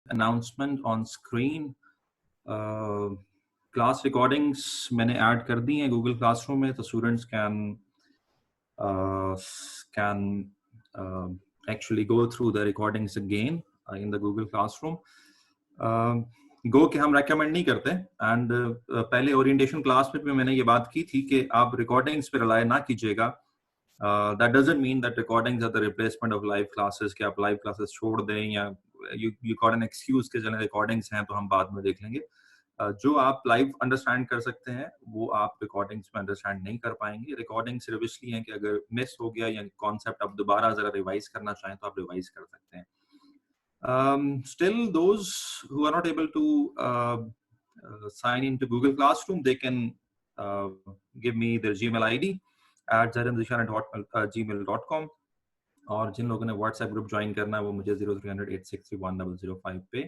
announcement on screen. Class recordings मैंने add कर दी हैं Google Classroom में, तो students can actually go through the recordings again in the Google Classroom. Go के हम recommend नहीं करते, and पहले orientation class में भी मैंने ये बात की थी कि आप recordings पे rely ना कीजिएगा. That doesn't mean that recordings are the replacement of live classes, कि आप live classes छोड़ दें या you got an excuse कि चलें recordings हैं तो हम बाद में देख लेंगे. जो आप लाइव अंडरस्टैंड कर सकते हैं वो आप रिकॉर्डिंग्स में अंडरस्टैंड नहीं कर पाएंगे. रिकॉर्डिंग सिर्फ इसलिए है कि अगर मिस हो गया या कॉन्सेप्ट आप दोबारा जरा रिवाइज करना चाहें तो आप रिवाइज कर सकते हैं. Still, those who are not able to sign into Google Classroom, they can give me their Gmail ID at zarinzishan@gmail.com. और जिन लोगों ने व्हाट्सएप ग्रुप ज्वाइन करना है वो मुझे 030086310005 पे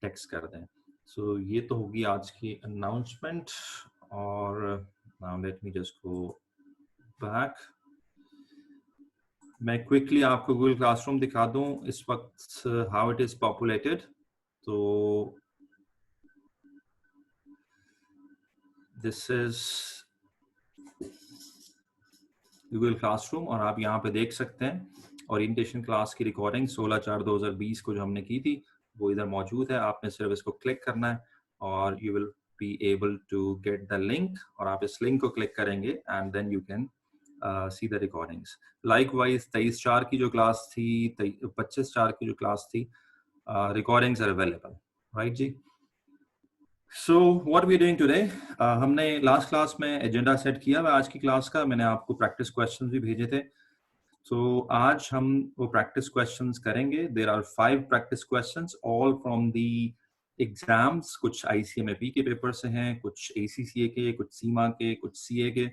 टेक्स्ट कर दें. So ये तो होगी आज की अनाउंसमेंट. और now let me just go back. मैं क्विकली आपको Google Classroom दिखा दूं इस वक्त how it is populated. तो this is Google Classroom और आप यहाँ पे देख सकते हैं ओरिएंटेशन क्लास की रिकॉर्डिंग 16/4/2020 को जो हमने की थी वो इधर मौजूद है. आपने सिर्फ इसको क्लिक करना है और you will be able to get the link, और आप इस लिंक को क्लिक करेंगे and then you can see the recordings. Likewise 23/4 की जो क्लास थी, 25/4 की जो क्लास थी, recordings are available, right जी. So what we are doing today, हमने लास्ट क्लास में एजेंडा सेट किया हुआ आज की क्लास का. मैंने आपको प्रैक्टिस क्वेश्चंस भी भेजे थे. So आज हम वो प्रैक्टिस क्वेश्चंस करेंगे. There are 5 practice questions all from the exams. कुछ ICMAP के पेपर से हैं, कुछ ACCA के, कुछ सीमा के, कुछ CA के.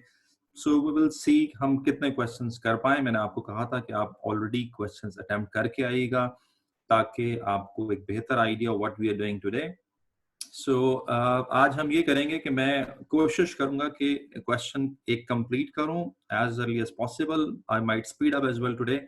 So we will see हम कितने क्वेश्चंस कर पाए. मैंने आपको कहा था कि आप ऑलरेडी क्वेश्चंस अटेम्प्ट करके आइएगा ताकि आपको एक बेहतर idea what we are doing today. So आज हम ये करेंगे कि मैं कोशिश करूंगा कि क्वेश्चन एक कंप्लीट करूं as early as possible. I might speed up as well today.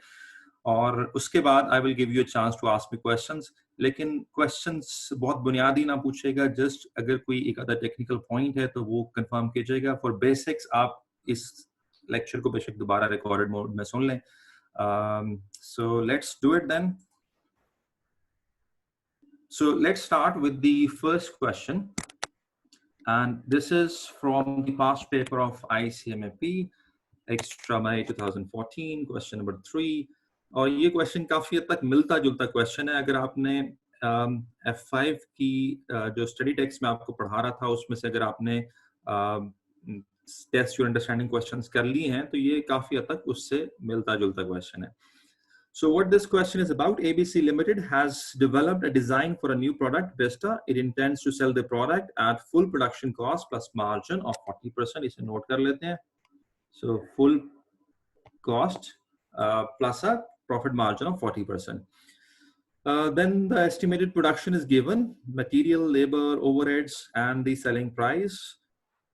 और उसके बाद I will give you a chance to ask me questions. लेकिन क्वेश्चंस बहुत बुनियादी ना पूछेगा. जस्ट अगर कोई एक आधा टेक्निकल पॉइंट है तो वो कंफर्म कीजिएगा. फॉर बेसिक्स आप इस लेक्चर को बेशक दोबारा रिकॉर्डेड मोड में सुन लें. So let's do it then. So let's start with the first question, and this is from the past paper of ICMAP Extra May 2014, question number 3. और ये क्वेश्चन काफी हद तक मिलता जुलता क्वेश्चन है. अगर आपने F5 की जो स्टडी टेक्स्ट में आपको पढ़ा रहा था उसमें से अगर आपने टेस्ट योर अंडरस्टैंडिंग क्वेश्चंस कर लिए हैं तो ये काफी हद तक उससे मिलता जुलता क्वेश्चन है. So what this question is about, ABC Limited has developed a design for a new product, Vesta. It intends to sell the product at full production cost plus margin of 40%. इसे note कर लेते हैं. So full cost plus a profit margin of 40%. Then the estimated production is given, material, labor, overheads, and the selling price.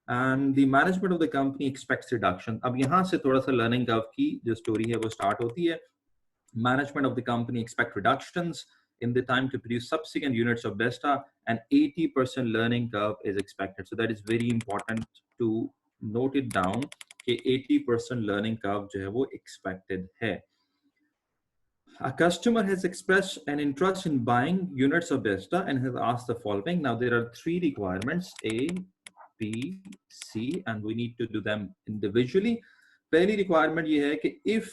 And the management of the company expects reduction. अब यहाँ से थोड़ा सा learning curve की जो story है वो start होती है. Management of the company expect reductions in the time to produce subsequent units of Vesta, and 80% learning curve is expected. So that is very important to note it down कि 80% learning curve जो है वो expected है. A customer has expressed an interest in buying units of Vesta and has asked the following. Now there are 3 requirements, A, B, C, and we need to do them individually. पहली requirement ये है कि if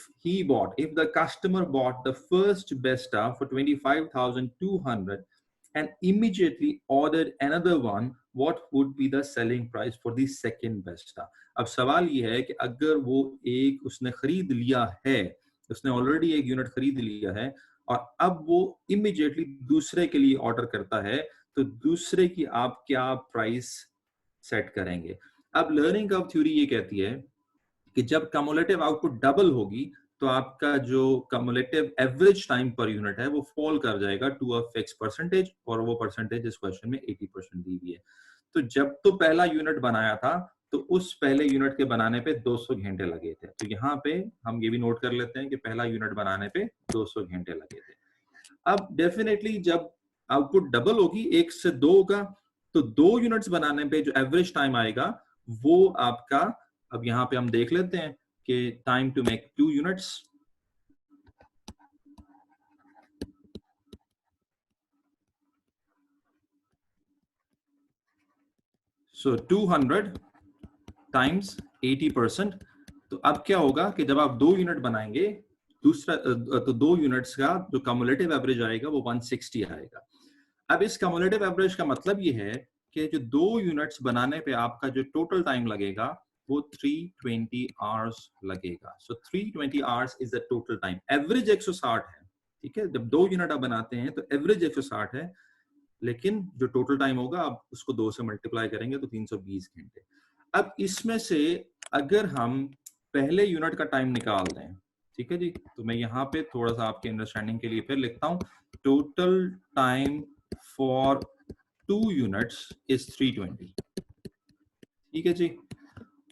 the customer bought the first Vesta for 25,200 and immediately ordered another one, what would be the selling price for the second Vesta? अब सवाल ये है कि अगर वो उसने खरीद लिया है, उसने ऑलरेडी एक यूनिट खरीद लिया है और अब वो इमीडिएटली दूसरे के लिए ऑर्डर करता है तो दूसरे की आप क्या प्राइस सेट करेंगे. अब लर्निंग कर्व थ्योरी ये कहती है कि जब कम्युलेटिव आउटपुट डबल होगी तो आपका जो cumulative average time per unit है वो फॉल कर जाएगा टू अ फिक्स परसेंटेज, और वो परसेंटेज इस क्वेश्चन में 80% दी हुई है. तो जब तो पहला यूनिट बनाया था तो उस पहले यूनिट के बनाने पे 200 घंटे लगे थे. तो यहाँ पे हम ये भी नोट कर लेते हैं कि पहला यूनिट बनाने पे 200 घंटे लगे थे. अब डेफिनेटली जब आउटपुट डबल होगी, 1 से 2 होगा, तो 2 यूनिट्स बनाने पे जो एवरेज टाइम आएगा वो आपका, अब यहां पे हम देख लेते हैं कि time to make 2 units, so 200 times 80%। तो अब क्या होगा कि जब आप 2 यूनिट बनाएंगे, दूसरा तो 2 यूनिट्स का जो कम्युलेटिव एवरेज आएगा वो 160 आएगा। अब इस कम्युलेटिव एवरेज का मतलब ये है कि जो 2 यूनिट्स बनाने पे आपका जो टोटल टाइम लगेगा वो 320 आवर्स लगेगा। सो 320 hours is the total time. Average 160 है, ठीक है, जब 2 यूनिट आप बनाते हैं तो एवरेज 160 है, लेकिन जो टोटल टाइम होगा आप उसको 2 से मल्टीप्लाई करेंगे तो 320 घंटे। अब इसमें से अगर हम पहले यूनिट का टाइम निकाल दें, ठीक है जी, तो मैं यहाँ पे थोड़ा सा आपके अंडरस्टैंडिंग के लिए फिर लिखता हूँ, total time for 2 units is 320, ठीक है जी,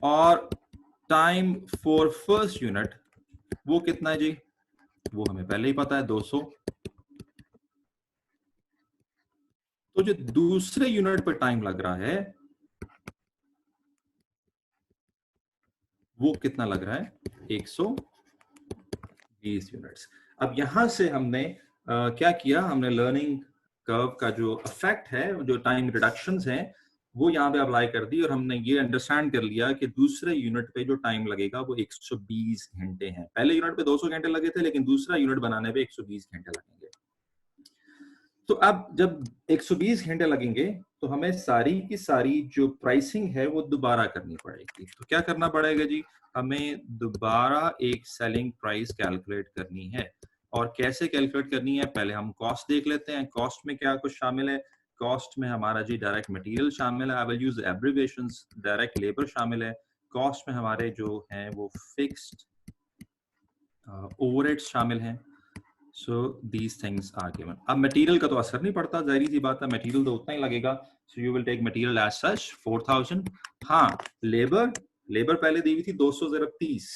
और टाइम फॉर फर्स्ट यूनिट वो कितना है जी, वो हमें पहले ही पता है 200। तो जो दूसरे यूनिट पर टाइम लग रहा है वो कितना लग रहा है, 120 यूनिट्स। अब यहां से हमने क्या किया, हमने लर्निंग कर्व का जो इफेक्ट है, जो टाइम रिडक्शंस हैं, वो यहाँ पे अप्लाई कर दी और हमने ये अंडरस्टैंड कर लिया कि दूसरे यूनिट पे जो टाइम लगेगा वो 120 घंटे हैं। पहले यूनिट पे 200 घंटे लगे थे, लेकिन दूसरा यूनिट बनाने पे 120 घंटे लगेंगे। तो अब जब 120 घंटे लगेंगे तो हमें सारी की सारी जो प्राइसिंग है वो दोबारा करनी पड़ेगी। तो क्या करना पड़ेगा जी, हमें दोबारा एक सेलिंग प्राइस कैलकुलेट करनी है। और कैसे कैलकुलेट करनी है, पहले हम कॉस्ट देख लेते हैं। कॉस्ट में क्या कुछ शामिल है, कॉस्ट में हमारा जी डायरेक्ट मटेरियल शामिल है, I will use abbreviations, direct labour शामिल है। कॉस्ट में हमारे जो हैं वो फिक्स्ड ओवरहेड्स शामिल हैं। So these things are given. अब मटेरियल का तो असर नहीं पड़ता, जाहिर सी बात है, मटेरियल तो उतना ही लगेगा। So you will take material as such 4000। हाँ, लेबर, लेबर पहले दी हुई थी 200 ज़रब 30,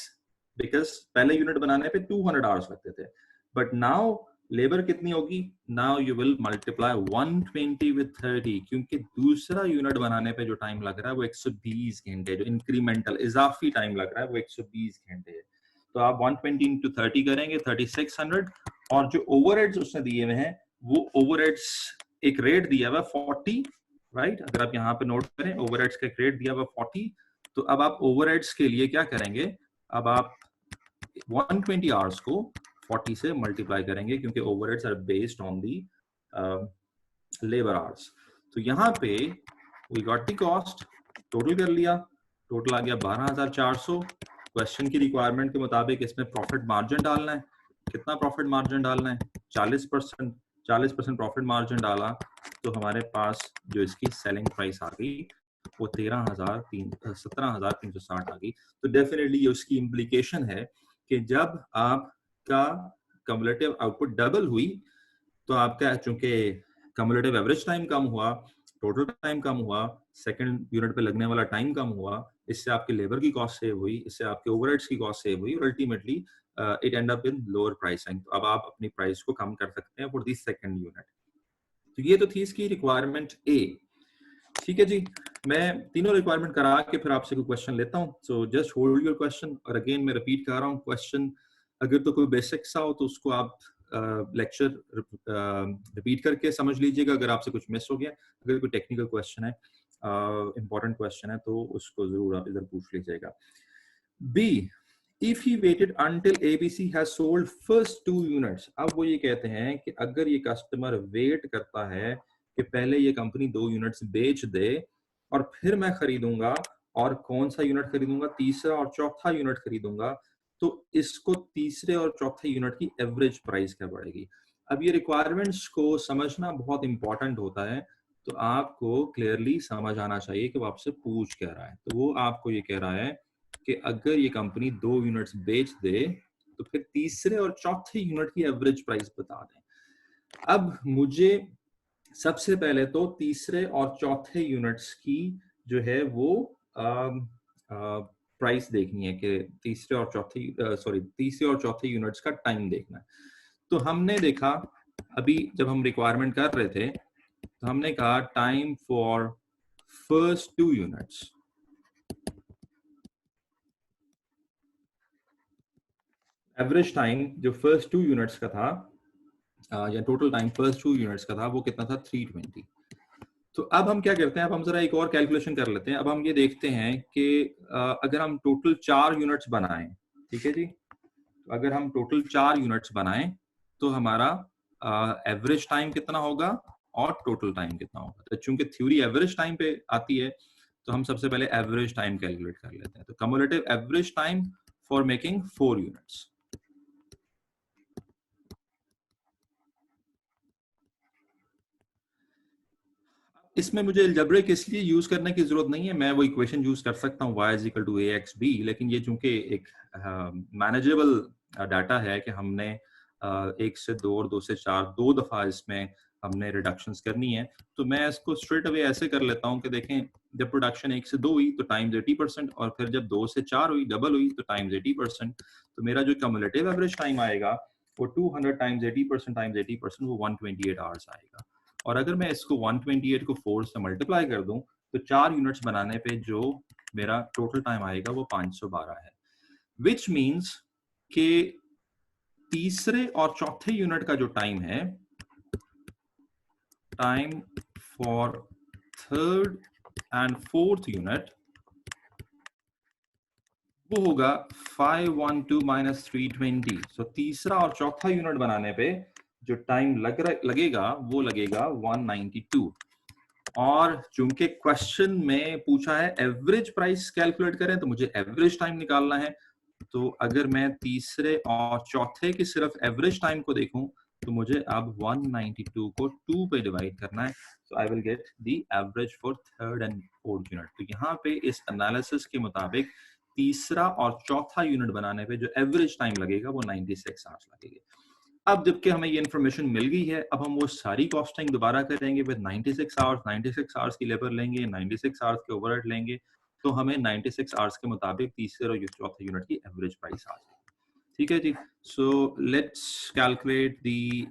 बिकॉज पहले यूनिट बनाने पे 200 आवर्स लगते थे, बट नाउ लेबर कितनी होगी, now you will multiply 120 with 30, क्योंकि दूसरा यूनिट बनाने पे जो टाइम लग रहा है वो 120 घंटे, जो इंक्रीमेंटल इजाफी टाइम लग रहा है वो 120 घंटे है। तो आप 120 इंटू 30 करेंगे 3600, और जो ओवरहेड्स उसने दिए हुए हैं वो ओवरहेड्स एक रेट दिया हुआ 40, राइट, अगर आप यहाँ पे नोट करें ओवरहेड्स का एक रेट दिया हुआ 40। तो अब आप ओवरहेड्स के लिए क्या करेंगे, अब आप 120 आवर्स को 40 से मल्टीप्लाई करेंगे, क्योंकि overheads are based on the labour hours. तो यहाँ पे we got the cost, total कर लिया, टोटल आ गया 12400। क्वेश्चन की रिक्वायरमेंट के मुताबिक इसमें प्रॉफिट मार्जिन डालना है। कितना प्रॉफिट मार्जिन डालना है, 40%। 40% प्रॉफिट मार्जिन डाला तो हमारे पास जो इसकी सेलिंग प्राइस आ गई वो 17,360 आ गई। तो डेफिनेटली उसकी इम्प्लीकेशन है कि जब आपका कम्युलेटिव आउटपुट डबल हुई तो आपका चूंकि कम्युलेटिव एवरेज टाइम कम हुआ, टोटल टाइम कम हुआ, सेकंड यूनिट पे लगने वाला टाइम कम हुआ, इससे आपके लेबर की कॉस्ट सेव हुई, इससे आपके ओवरहेड्स की कॉस्ट सेव हुई, और ultimately it and up in lower pricing. तो अब आप अपनी प्राइस को कम कर सकते हैं फॉर दी सेकंड यूनिट। तो ये तो थी इसकी रिक्वायरमेंट ए, ठीक है जी। मैं तीनों रिक्वायरमेंट करा के फिर आपसे कोई क्वेश्चन लेता हूँ। So just hold your question, और अगेन मैं रिपीट कर रहा हूँ, क्वेश्चन अगर तो कोई बेसिक सा हो तो उसको आप लेक्चर रिपीट करके समझ लीजिएगा, अगर आपसे कुछ मिस हो गया। अगर कोई टेक्निकल क्वेश्चन है, इंपॉर्टेंट क्वेश्चन है, तो उसको जरूर आप इधर पूछ लीजिएगा। B, if he waited until ABC has sold first 2 units, अब वो ये कहते हैं कि अगर ये कस्टमर वेट करता है कि पहले ये कंपनी 2 यूनिट्स बेच दे और फिर मैं खरीदूंगा, और कौन सा यूनिट खरीदूंगा, तीसरा और चौथा यूनिट खरीदूंगा, तो इसको तीसरे और चौथे यूनिट की एवरेज प्राइस क्या पड़ेगी। अब ये रिक्वायरमेंट्स को समझना बहुत इंपॉर्टेंट होता है, तो आपको क्लियरली समझ आना चाहिए कि वो आपसे पूछ क्या रहा है। तो वो आपको ये कह रहा है कि अगर ये कंपनी 2 यूनिट्स बेच दे तो फिर तीसरे और चौथे यूनिट की एवरेज प्राइस बता दें। अब मुझे सबसे पहले तो तीसरे और चौथे यूनिट्स की जो है वो प्राइस देखनी है कि तीसरे और चौथे यूनिट्स का टाइम देखना है। तो हमने देखा अभी जब हम रिक्वायरमेंट कर रहे थे तो हमने कहा time for first 2 units, average time जो फर्स्ट 2 यूनिट्स का था या टोटल टाइम फर्स्ट 2 यूनिट्स का था वो कितना था 320। तो अब हम क्या करते हैं, अब हम जरा एक और कैलकुलेशन कर लेते हैं। अब हम ये देखते हैं कि अगर हम टोटल 4 यूनिट्स बनाएं, ठीक है जी, तो अगर हम टोटल 4 यूनिट्स बनाएं तो हमारा एवरेज टाइम कितना होगा और टोटल टाइम कितना होगा। तो चूंकि थ्योरी एवरेज टाइम पे आती है तो हम सबसे पहले एवरेज टाइम कैलकुलेट कर लेते हैं। तो cumulative average time for making 4 units, इसमें मुझे एल्जेब्रिक इसलिए यूज करने की जरूरत नहीं है, मैं वो इक्वेशन यूज कर सकता हूँ y is equal to A X B, लेकिन ये चूंकि एक मैनेजेबल डाटा है कि हमने 1 से 2 और 2 से 4 दो दफा इसमें हमने रिडक्शंस करनी है, तो मैं इसको स्ट्रेट अवे ऐसे कर लेता हूँ कि देखें जब प्रोडक्शन 1 से 2 हुई तो टाइम्स 80%, और फिर जब 2 से 4 हुई डबल हुई तो टाइम्स 80%। तो मेरा जो कम्युलेटिव एवरेज टाइम आएगा वो 200 टाइम्स 80% टाइम्स 80%, वो 128 आवर्स आएगा। और अगर मैं इसको 128 को 4 से मल्टीप्लाई कर दूं तो 4 यूनिट्स बनाने पे जो मेरा टोटल टाइम आएगा वो 512 है, विच मींस कि तीसरे और चौथे यूनिट का जो टाइम है, time for third and fourth unit, वो होगा 512 माइनस 320। सो तीसरा और चौथा यूनिट बनाने पे जो टाइम लगेगा वो लगेगा 192। और चूंकि क्वेश्चन में पूछा है एवरेज प्राइस कैलकुलेट करें तो मुझे एवरेज टाइम निकालना है। तो अगर मैं तीसरे और चौथे की सिर्फ एवरेज टाइम को देखूं तो मुझे अब 192 को 2 पे डिवाइड करना है। So I will get the average for third and fourth unit. तो यहाँ पे इस एनालिसिस के मुताबिक तीसरा और चौथा यूनिट बनाने पे जो एवरेज टाइम लगेगा वो 96 आवर्स लगेगा। अब जबकि हमें ये इन्फॉर्मेशन मिल गई है, अब हम वो सारी कॉस्टिंग दोबारा करेंगे विद 96 आवर्स, 96 आवर्स की लेबर लेंगे, 96 आवर्स के ओवरहेड लेंगे, तो हमें 96 आवर्स के मुताबिक तीसरे और चौथे यूनिट की एवरेज प्राइस आ जाएगी। ठीक है जी। So let's calculate the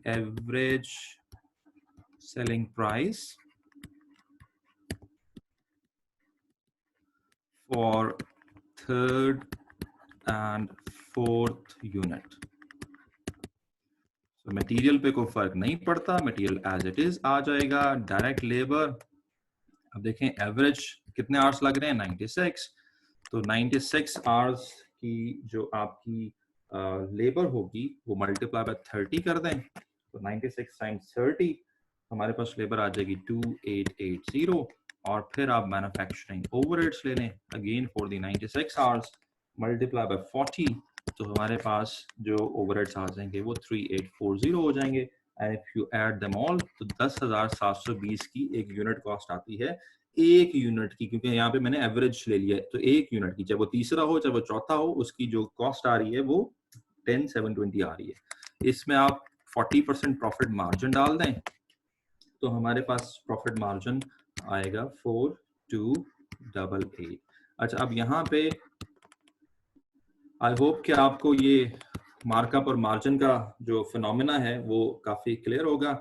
average selling price for third and fourth unit. तो मटेरियल पे कोई फर्क नहीं पड़ता, मटेरियल एज इट इज आ जाएगा। डायरेक्ट लेबर, अब देखें एवरेज कितने आवर्स लग रहे हैं 96, तो 96 आवर्स की जो आपकी लेबर होगी वो मल्टीप्लाई बाय 30 कर दें, तो 96 टाइम्स 30 हमारे पास लेबर आ जाएगी 2880। और फिर आप मैन्युफैक्चरिंग ओवरहेड्स ले लें again for the 96 hours multiply by 40, तो हमारे पास जो ओवरहेड्स आ जाएंगे वो 3840 हो जाएंगे। And if you add them all तो 10,720 की एक यूनिट कॉस्ट आती है, एक यूनिट की, क्योंकि यहाँ पे मैंने एवरेज ले लिया है, तो एक यूनिट की, चाहे वो तीसरा हो चाहे वो चौथा हो, उसकी जो कॉस्ट आ रही है वो 10,720 आ रही है। इसमें आप 40% प्रॉफिट मार्जिन डाल दें तो हमारे पास प्रॉफिट मार्जिन आएगा 4288। अच्छा, अब यहाँ पे आई होप कि आपको ये मार्कअप और मार्जिन का जो फिनोमिना है वो काफी क्लियर होगा,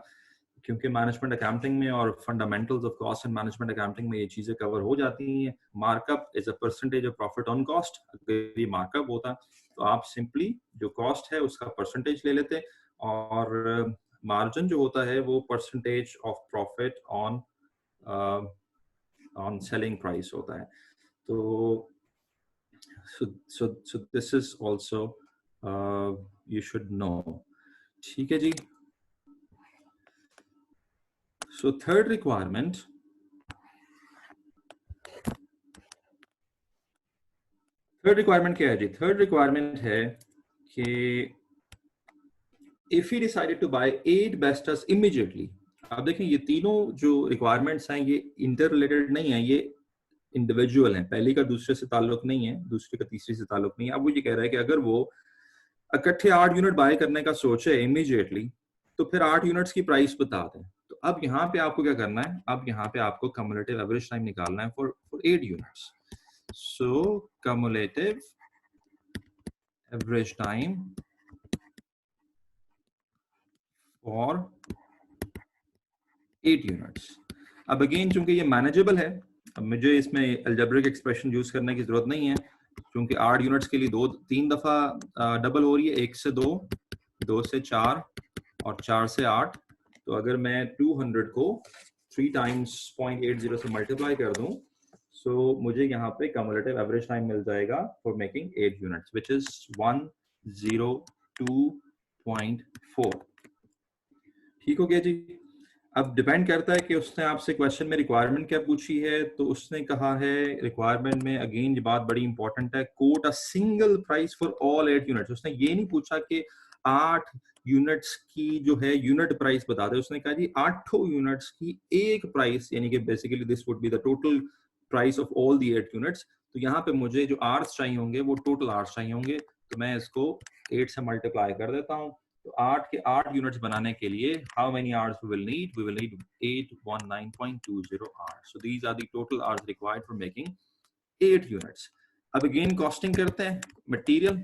क्योंकि मैनेजमेंट अकाउंटिंग में और fundamentals of cost and management accounting में ये चीजें कवर हो जाती हैं। Markup is a percentage of profit on cost. अगर ये मार्कअप होता तो आप सिंपली जो कॉस्ट है उसका परसेंटेज ले लेते, और मार्जिन जो होता है वो percentage of profit on on selling price होता है। तो so this is also you should know। ठीक है जी। So third requirement, क्या है जी? थर्ड रिक्वायरमेंट है कि if he decided to buy 8 Bestas immediately। आप देखें ये तीनों जो रिक्वायरमेंट्स हैं ये इंटर रिलेटेड नहीं है, ये इंडिविजुअल हैं, पहले का दूसरे से ताल्लुक नहीं है, दूसरे का तीसरे से ताल्लुक नहीं है। अब वो ये कह रहा है कि अगर वो इकट्ठे 8 यूनिट बाय करने का सोचे इमीडिएटली तो फिर 8 यूनिट्स की प्राइस बता दें। तो अब यहाँ पे आपको क्या करना है, अब यहाँ पे आपको कम्युलेटिव एवरेज टाइम निकालना है for 8 units. So cumulative average time for 8 units. अब अगेन चूंकि ये मैनेजेबल है, अब मुझे इसमें अलजेब्रिक एक्सप्रेशन यूज करने की जरूरत नहीं है, क्योंकि 8 यूनिट्स के लिए 3 दफा डबल हो रही है, 1 से 2, 2 से 4 और 4 से 8। तो अगर मैं 200 को 3 टाइम्स 0.80 से मल्टीप्लाई कर दूं, सो मुझे यहाँ पे कम्युलेटिव एवरेज टाइम मिल जाएगा for making 8 units, which is 102.4। ठीक हो गया जी। अब डिपेंड करता है कि उसने आपसे क्वेश्चन में रिक्वायरमेंट क्या पूछी है। तो उसने कहा है रिक्वायरमेंट में, अगेन ये बात बड़ी इंपॉर्टेंट है, quote a single price for all 8 units. उसने ये नहीं पूछा कि 8 यूनिट्स की जो है यूनिट प्राइस बता दे, उसने कहा जी 8 यूनिट्स की एक प्राइस, यानी कि basically this would be the total price of all the 8 units. तो यहाँ पे मुझे जो आर्स चाहिए होंगे वो टोटल आर्स चाहिए होंगे, तो मैं इसको 8 से मल्टीप्लाई कर देता हूँ। तो 8 के 8 यूनिट्स बनाने के लिए how many hours we will need 819.20 hours. So these are the total hours required for making 8 units. अब अगेन कॉस्टिंग करते हैं मटेरियल।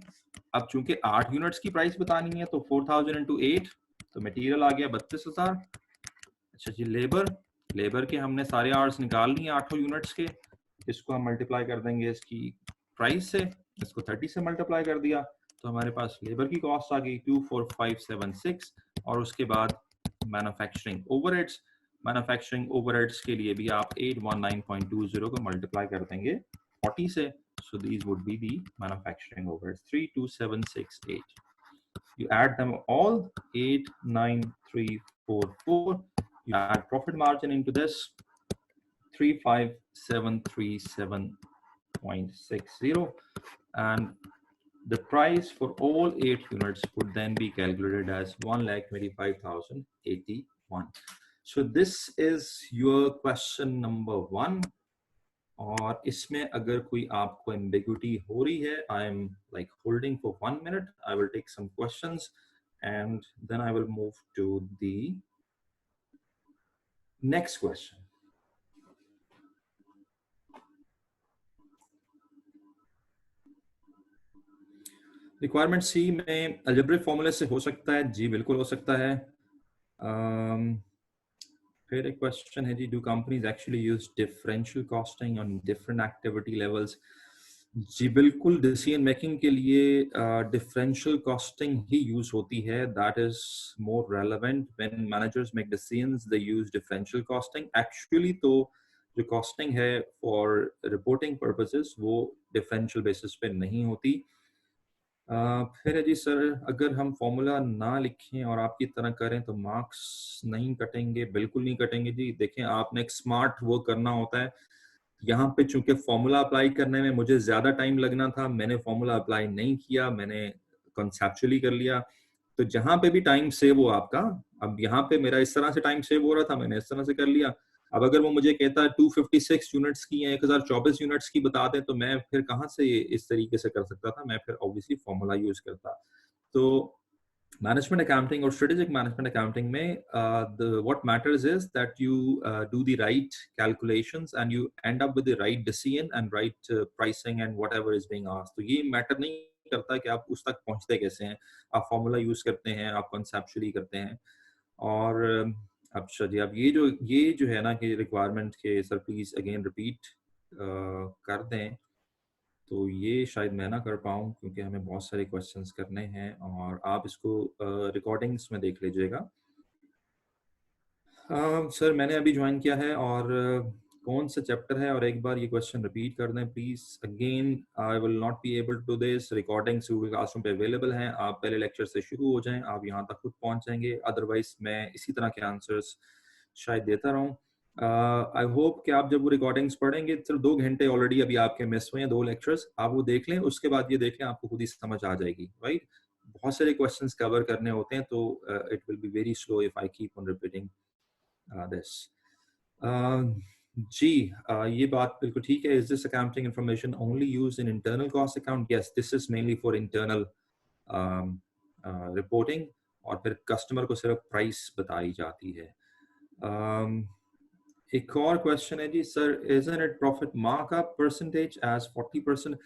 अब चूंकि 8 यूनिट्स की प्राइस बतानी है तो 4000 into 8, तो मटेरियल आ गया 32,000। अच्छा जी, लेबर के हमने सारे आवर्स निकाल लिए 8 यूनिट्स के, इसको हम मल्टीप्लाई कर देंगे इसकी प्राइस से, इसको 30 से मल्टीप्लाई कर दिया, तो हमारे पास लेबर की कॉस्ट आ गई 24576। और उसके बाद मैन्युफैक्चरिंग ओवरहेड्स, मैन्युफैक्चरिंग ओवरहेड्स के लिए भी आप 819.20 को मल्टीप्लाई कर देंगे 40 से, so these would be the manufacturing overheads 32768. You add them all, 89344. You add profit margin into this, 35737.60, and the price for all 8 units would then be calculated as 1,25,081. So this is your question number 1. और इसमें अगर कोई आपको ambiguity हो रही है, I am like holding for 1 minute, I will take some questions and then I will move to the next question. Requirement C में algebraic फॉर्मूले से हो सकता है जी, बिल्कुल हो सकता है। फिर एक क्वेश्चन है जी, do companies actually use differential costing on different activity levels? जी बिल्कुल, डिसीजन मेकिंग के लिए डिफरेंशियल कॉस्टिंग ही यूज होती है। That is more relevant when managers make decisions, they use differential costing. Actually तो जो कॉस्टिंग है फॉर रिपोर्टिंग पर्पसेस वो डिफरेंशियल बेसिस पे नहीं होती। फिर है जी सर, अगर हम फॉर्मूला ना लिखें और आपकी तरह करें तो मार्क्स नहीं कटेंगे? बिल्कुल नहीं कटेंगे जी। देखें, आपने एक स्मार्ट वर्क करना होता है। यहाँ पे चूंकि फॉर्मूला अप्लाई करने में मुझे ज्यादा टाइम लगना था, मैंने फॉर्मूला अप्लाई नहीं किया, मैंने कॉन्सेप्चुअली कर लिया। तो जहां पे भी टाइम सेव हो आपका, अब यहाँ पे मेरा इस तरह से टाइम सेव हो रहा था, मैंने इस तरह से कर लिया। अब अगर वो मुझे कहता है 256 यूनिट्स की या 1024 यूनिट्स की बता दें, तो मैं फिर कहाँ से इस तरीके से कर सकता था? मैं फिर ऑब्वियसली फॉर्मूला यूज करता। तो मैनेजमेंट अकाउंटिंग और स्ट्रेटेजिक मैनेजमेंट अकाउंटिंग में what matters is that you do the right calculations and you end up with the right decision and right pricing and whatever is being asked. तो ये matter नहीं करता कि आप उस तक पहुंचते कैसे हैं, आप फॉर्मूला यूज करते हैं, आप कॉन्सेप्चुअली करते हैं। और अच्छा जी, अब ये जो है ना कि रिक्वायरमेंट के सर प्लीज अगेन रिपीट कर दें, तो ये शायद मैं ना कर पाऊँ क्योंकि हमें बहुत सारे क्वेश्चंस करने हैं, और आप इसको रिकॉर्डिंग्स में देख लीजिएगा। सर मैंने अभी ज्वाइन किया है, और कौन सा चैप्टर है, और एक बार ये क्वेश्चन रिपीट कर दें please. Again I will not be able to do this. Recordings Google classroom पे अवेलेबल हैं, आप पहले लेक्चर से शुरू हो जाएं, आप यहाँ तक खुद पहुँच जाएंगे। अदरवाइज मैं इसी तरह के आंसर्स शायद देता रहूँ। आई होप कि आप जब वो रिकॉर्डिंग्स पढ़ेंगे, सिर्फ 2 घंटे ऑलरेडी अभी आपके मिस हुए हैं, 2 लेक्चर्स, आप वो देख लें, उसके बाद ये देख लें, आपको खुद ही समझ आ जाएगी। राइट, बहुत सारे क्वेश्चंस कवर करने होते हैं, तो it will be very slow if I keep on repeating this. जी, ये बात बिल्कुल ठीक है। Is this accounting information only used in internal cost account? Yes, this is mainly for internal reporting, और फिर कस्टमर को सिर्फ प्राइस बताई जाती है। एक और क्वेश्चन है जी, sir isn't it profit markup percentage as 40%?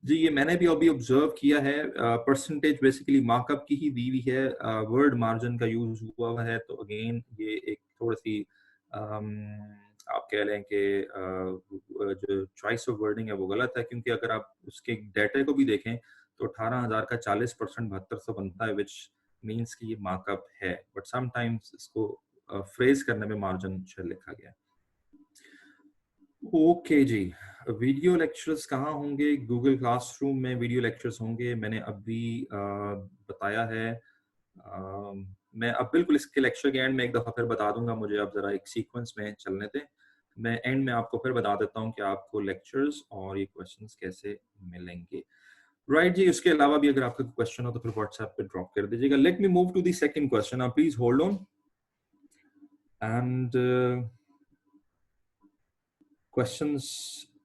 जी, ये मैंने भी अभी ऑब्जर्व किया है। परसेंटेज बेसिकली मार्कअप की ही दी हुई है, वर्ड मार्जिन का यूज हुआ हुआ है। तो अगेन ये एक थोड़ी सी आप कह लें कि जो चॉइस ऑफ वर्डिंग है वो गलत है, क्योंकि अगर आप उसके डाटा को भी देखें तो 18,000 का 40% 7200 बनता है, विच मीन्स कि ये मार्कअप है, बट समटाइम्स इसको फ्रेज करने में मार्जिन शायद लिखा गया है। ओके जी, वीडियो लेक्चर्स कहाँ होंगे? गूगल क्लासरूम में वीडियो लेक्चर्स होंगे। मैंने अभी बताया है। मैं अब बिल्कुल इसके लेक्चर के एंड में एक दफ़ा फिर बता दूंगा। मुझे अब ज़रा एक सीक्वेंस में चलने दें। मैं एंड में आपको फिर बता देता हूँ कि आपको लेक्चर्स और ये क्वेश्चंस कैसे मिलेंगे। राइट जी, उसके अलावा भी अगर आपका क्वेश्चन हो तो फिर व्हाट्सएप पे ड्रॉप कर दीजिएगा। Let me move to the second question. आप please hold on and questions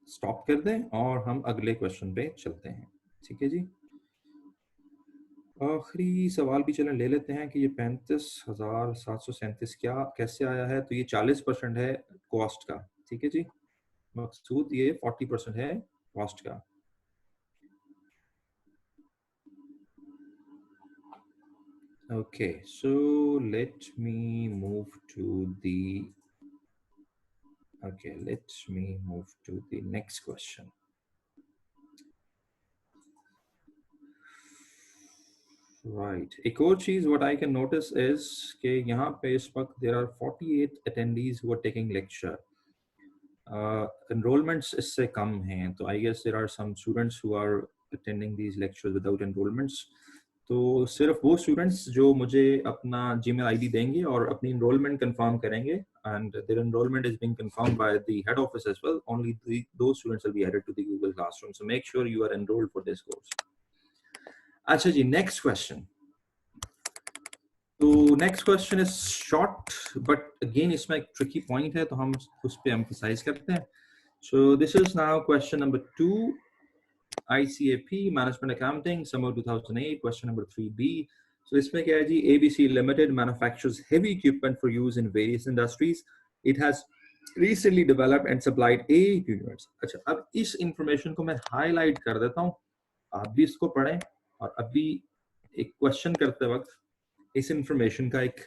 stop कर दें और हम अगले क्वेश्चन पे चलते हैं। ठीक है जी, आखिरी सवाल भी चलें ले लेते हैं कि ये 35,737 क्या कैसे आया है। तो ये 40% है कॉस्ट का। ठीक है जी, मकसूद ये 40% है कॉस्ट का। Okay, so let me move to the next question. Right. एक और चीज what I can notice is कि यहाँ पे इस वक्त there are 48 attendees who are taking lecture. Enrollments इससे कम हैं, तो I guess there are some students who are attending these lectures without enrollments. तो सिर्फ वो स्टूडेंट्स जो मुझे अपना जीमेल आईडी देंगे और अपनी enrollment confirm करेंगे, and their enrollment is being confirmed by the head office as well. Only those students will be added to the Google Classroom. So make sure you are enrolled for this course. अच्छा जी, next question. तो next question is short, but again इसमें एक tricky point है, तो हम उस पे emphasize करते हैं. So this is now question number 2, ICAP Management Accounting, summer 2008, question number 3B. So इसमें क्या है जी, ABC Limited manufactures heavy equipment for use in various industries. It has recently developed and supplied 8 units. अच्छा, अब इस information को मैं highlight कर देता हूँ, आप भी इसको पढ़ें, और अभी एक क्वेश्चन करते वक्त इस इंफॉर्मेशन का एक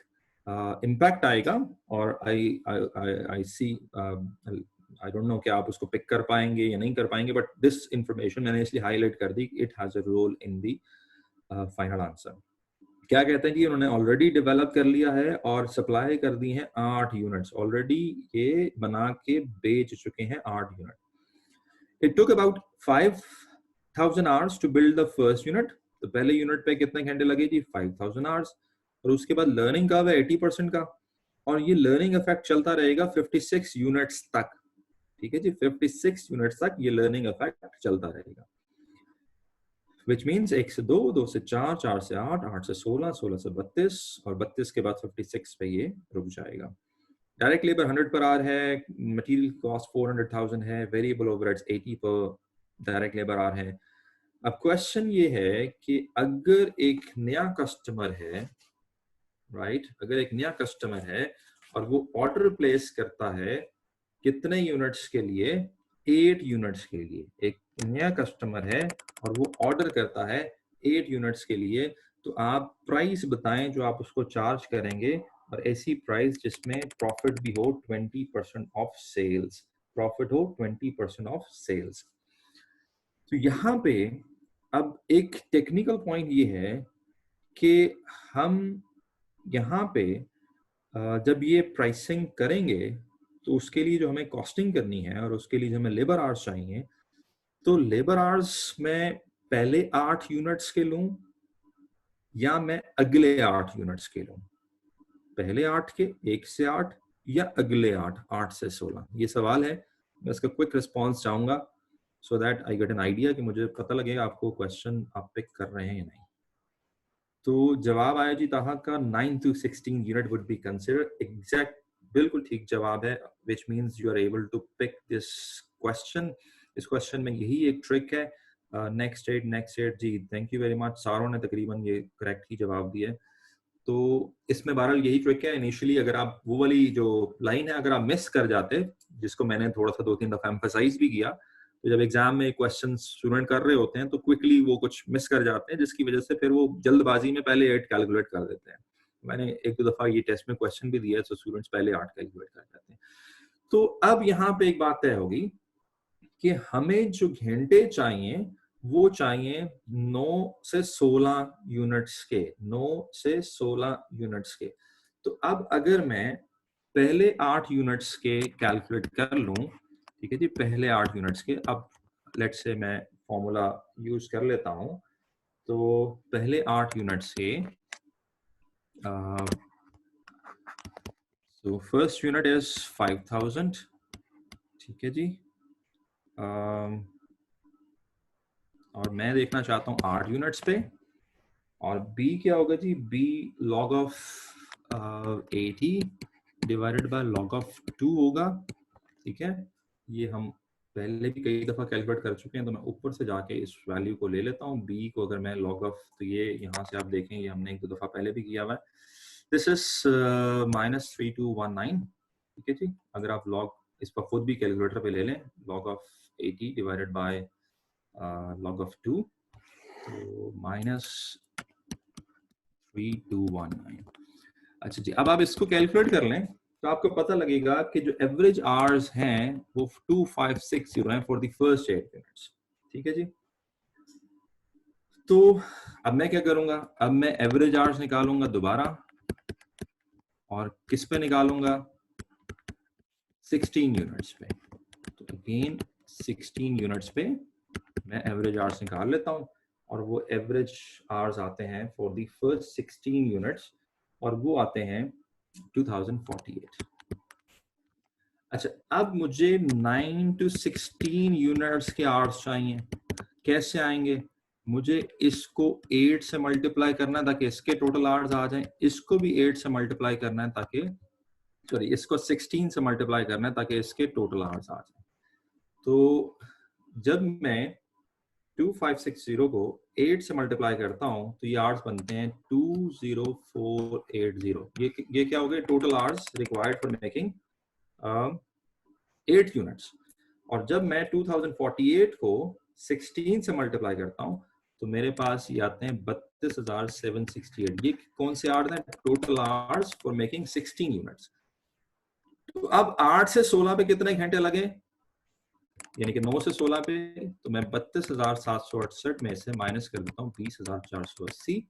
इम्पैक्ट आएगा, और आई सी आई डोंट नो कि आप उसको पिक कर पाएंगे या नहीं कर पाएंगे, बट दिस इंफॉर्मेशन मैंने इसलिए हाईलाइट कर दी, it has a role in the final answer. क्या कहते हैं कि उन्होंने ऑलरेडी डेवलप कर लिया है और सप्लाई कर दी हैं 8 यूनिट्स, ऑलरेडी ये बना के बेच चुके हैं 8 unit. It took about 5,000 hours to build the first unit. तो पहले यूनिट पे कितने घंटे लगे जी? 5,000 आवर्स। और उसके बाद लर्निंग का है 80% का, और ये लर्निंग इफेक्ट चलता रहेगा 56 यूनिट्स तक। ठीक है जी, 56 यूनिट्स तक ये लर्निंग इफेक्ट चलता रहेगा, विच मीन्स 1 से 2, 2 से 4, 4 से 8, 8 से 16, 16 से 32, और 32 के बाद 56 पे ये रुक जाएगा। डायरेक्ट लेबर 100 पर आवर है, मटेरियल कॉस्ट 400,000 है, वेरिएबल ओवरहेड्स 80 पर डायरेक्ट लेबर आवर है। अब क्वेश्चन ये है कि अगर एक नया कस्टमर है, राइट, अगर एक नया कस्टमर है और वो ऑर्डर प्लेस करता है कितने यूनिट्स के लिए? 8 यूनिट्स के लिए। एक नया कस्टमर है और वो ऑर्डर करता है 8 यूनिट्स के लिए, तो आप प्राइस बताएं जो आप उसको चार्ज करेंगे, और ऐसी प्राइस जिसमें प्रॉफिट भी हो 20% ऑफ सेल्स, प्रॉफिट हो 20% ऑफ सेल्स। तो यहाँ पे अब एक टेक्निकल पॉइंट ये है कि हम यहाँ पे जब ये प्राइसिंग करेंगे तो उसके लिए जो हमें कॉस्टिंग करनी है और उसके लिए जो हमें लेबर आवर्स चाहिए, तो लेबर आवर्स मैं पहले 8 यूनिट्स के लूं या मैं अगले 8 यूनिट्स के लूं? पहले 8 के 1 से 8 या अगले 8 8 से 16? ये सवाल है, मैं इसका क्विक रिस्पॉन्स चाहूंगा so that I get an idea कि मुझे पता लगेगा आपको क्वेश्चन आप पिक कर रहे हैं या नहीं। तो जवाब आया जी ताहा का 9 to 16 unit would be considered. Exact, बिल्कुल ठीक जवाब है, which means you are able to pick this question. इस क्वेश्चन में यही एक ट्रिक है। नेक्स्ट एट जी, थैंक यू वेरी मच। सारों ने तकरीबन ये करेक्ट ही जवाब दिया है। तो इसमें बहरहाल यही ट्रिक है। इनिशियली अगर आप वो वाली जो लाइन है अगर आप मिस कर जाते, जिसको मैंने थोड़ा सा 2-3 दफा एम्फसाइज भी किया, तो जब एग्जाम में क्वेश्चन स्टूडेंट कर रहे होते हैं तो क्विकली वो कुछ मिस कर जाते हैं, जिसकी वजह से फिर वो जल्दबाजी में पहले 8 कैलकुलेट कर देते हैं। मैंने एक दो दफा ये टेस्ट में क्वेश्चन भी दिया है, तो स्टूडेंट्स पहले 8 कैलकुलेट कर जाते हैं। तो अब यहाँ पे एक बात तय होगी कि हमें जो घंटे चाहिए वो चाहिए 9 से 16 यूनिट्स के, 9 से 16 यूनिट्स के। तो अब अगर मैं पहले 8 यूनिट्स के कैलकुलेट कर लूं, ठीक है जी, पहले 8 यूनिट्स के, अब लेट्स से मैं फॉर्मूला यूज कर लेता हूं। तो पहले 8 यूनिट्स के, so first unit is 5000, ठीक है जी। और मैं देखना चाहता हूँ 8 यूनिट्स पे, और b क्या होगा जी, b log of 80 divided by log of 2 होगा, ठीक है। ये हम पहले भी कई दफा कैलकुलेट कर चुके हैं, तो मैं ऊपर से जाके इस वैल्यू को ले लेता हूँ। b को अगर मैं log of, तो ये यहाँ से आप देखें, ये हमने एक दो दफा पहले भी किया हुआ है। दिस इज -3219, ठीक है जी। अगर आप log इस पर खुद भी कैलकुलेटर पे ले लें, log of 80 divided by log of 2, तो -3219। अच्छा जी, अब आप इसको कैलकुलेट कर लें तो आपको पता लगेगा कि जो एवरेज आवर्स हैं वो 2560 हैं फॉर द फर्स्ट 8 मिनट्स, ठीक है जी। तो अब मैं क्या करूंगा, अब मैं एवरेज आवर्स निकालूंगा दोबारा, और किस पे निकालूंगा, 16 यूनिट्स पे। तो अगेन 16 यूनिट्स पे मैं एवरेज आवर्स निकाल लेता हूं, और वो एवरेज आवर्स आते हैं फॉर द फर्स्ट 16 यूनिट्स, और वो आते हैं 2048। अच्छा, अब मुझे 9 to 16 यूनिट्स के आवर्स चाहिए। कैसे आएंगे, मुझे इसको 8 से मल्टीप्लाई करना है ताकि इसके टोटल आवर्स आ जाएं, इसको भी 8 से मल्टीप्लाई करना है ताकि, सॉरी, इसको 16 से मल्टीप्लाई करना है ताकि इसके टोटल आवर्स आ जाएं। तो जब मैं 2560 को 8 से मल्टीप्लाई करता हूं तो ये आवर्स बनते हैं 20480। ये क्या हो गए, total hours required for making 8 units. और जब मैं 2048 को 16 से मल्टीप्लाई करता हूं तो मेरे पास ये आते हैं 32,768। ये कौन से आवर्स हैं, total hours for making 16 units. तो अब 8 से 16 पे कितने घंटे लगे, यानी कि 9 से 16 पे, तो मैं 32,768 में से माइनस कर देता हूँ 20,480।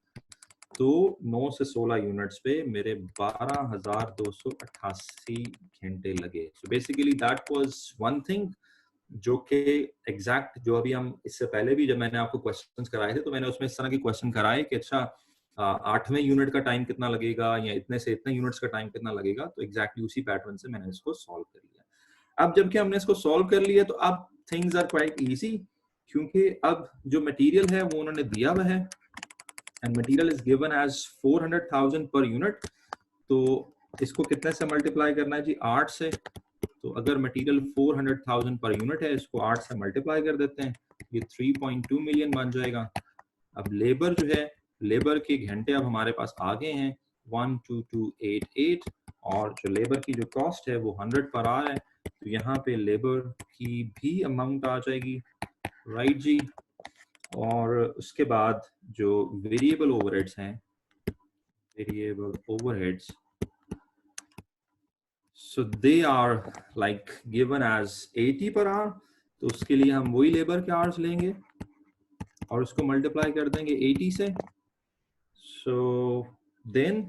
तो 9 से 16 यूनिट्स पे मेरे 12,288 घंटे लगे। So basically that was one thing, जो कि एग्जैक्ट, जो अभी हम इससे पहले भी जब मैंने आपको क्वेश्चंस कराए थे तो मैंने उसमें इस तरह के क्वेश्चन कराए कि अच्छा 8वें यूनिट का टाइम कितना लगेगा, या इतने से इतने यूनिट्स का टाइम कितना लगेगा। तो एग्जैक्टली उसी पैटर्न से मैंने इसको सॉल्व कर लिया। अब जबकि हमने इसको सॉल्व कर लिया तो अब थिंग्स आर क्वाइट इजी, क्योंकि अब जो मटेरियल है वो उन्होंने दिया हुआ है, and material is given as 400,000 पर यूनिट। तो इसको कितने से मल्टीप्लाई करना है जी, 8 से। तो अगर मटेरियल 400,000 पर यूनिट है, इसको 8 से मल्टीप्लाई कर देते हैं, ये 3.2 मिलियन बन जाएगा। अब लेबर जो है, लेबर के घंटे अब हमारे पास आ गए हैं 12288, और जो लेबर की जो कॉस्ट है वो 100 पर आ है, तो यहाँ पे लेबर की भी अमाउंट आ जाएगी, राइट जी। और उसके बाद जो वेरिएबल ओवरहेड्स हैं, variable overheads, so they are like given as 80 per hour। तो उसके लिए हम वही लेबर के आवर्स लेंगे और उसको मल्टीप्लाई कर देंगे 80 से। so then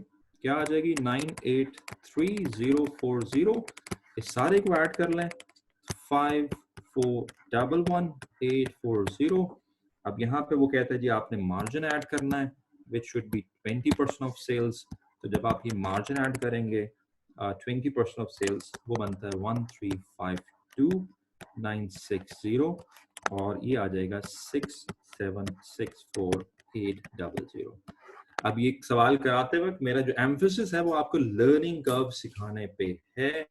क्या आ जाएगी, 983040। इस सारे को ऐड कर लें, 5411840। अब यहाँ पे वो कहता है जी आपने मार्जिन ऐड करना है, which should be 20% of sales। तो जब आप ये मार्जिन ऐड करेंगे 20% ऑफ सेल्स, वो बनता है 1352960, और ये आ जाएगा 6764800। अब ये सवाल कराते वक्त मेरा जो एम्फेसिस है वो आपको लर्निंग कर्व सिखाने पे है,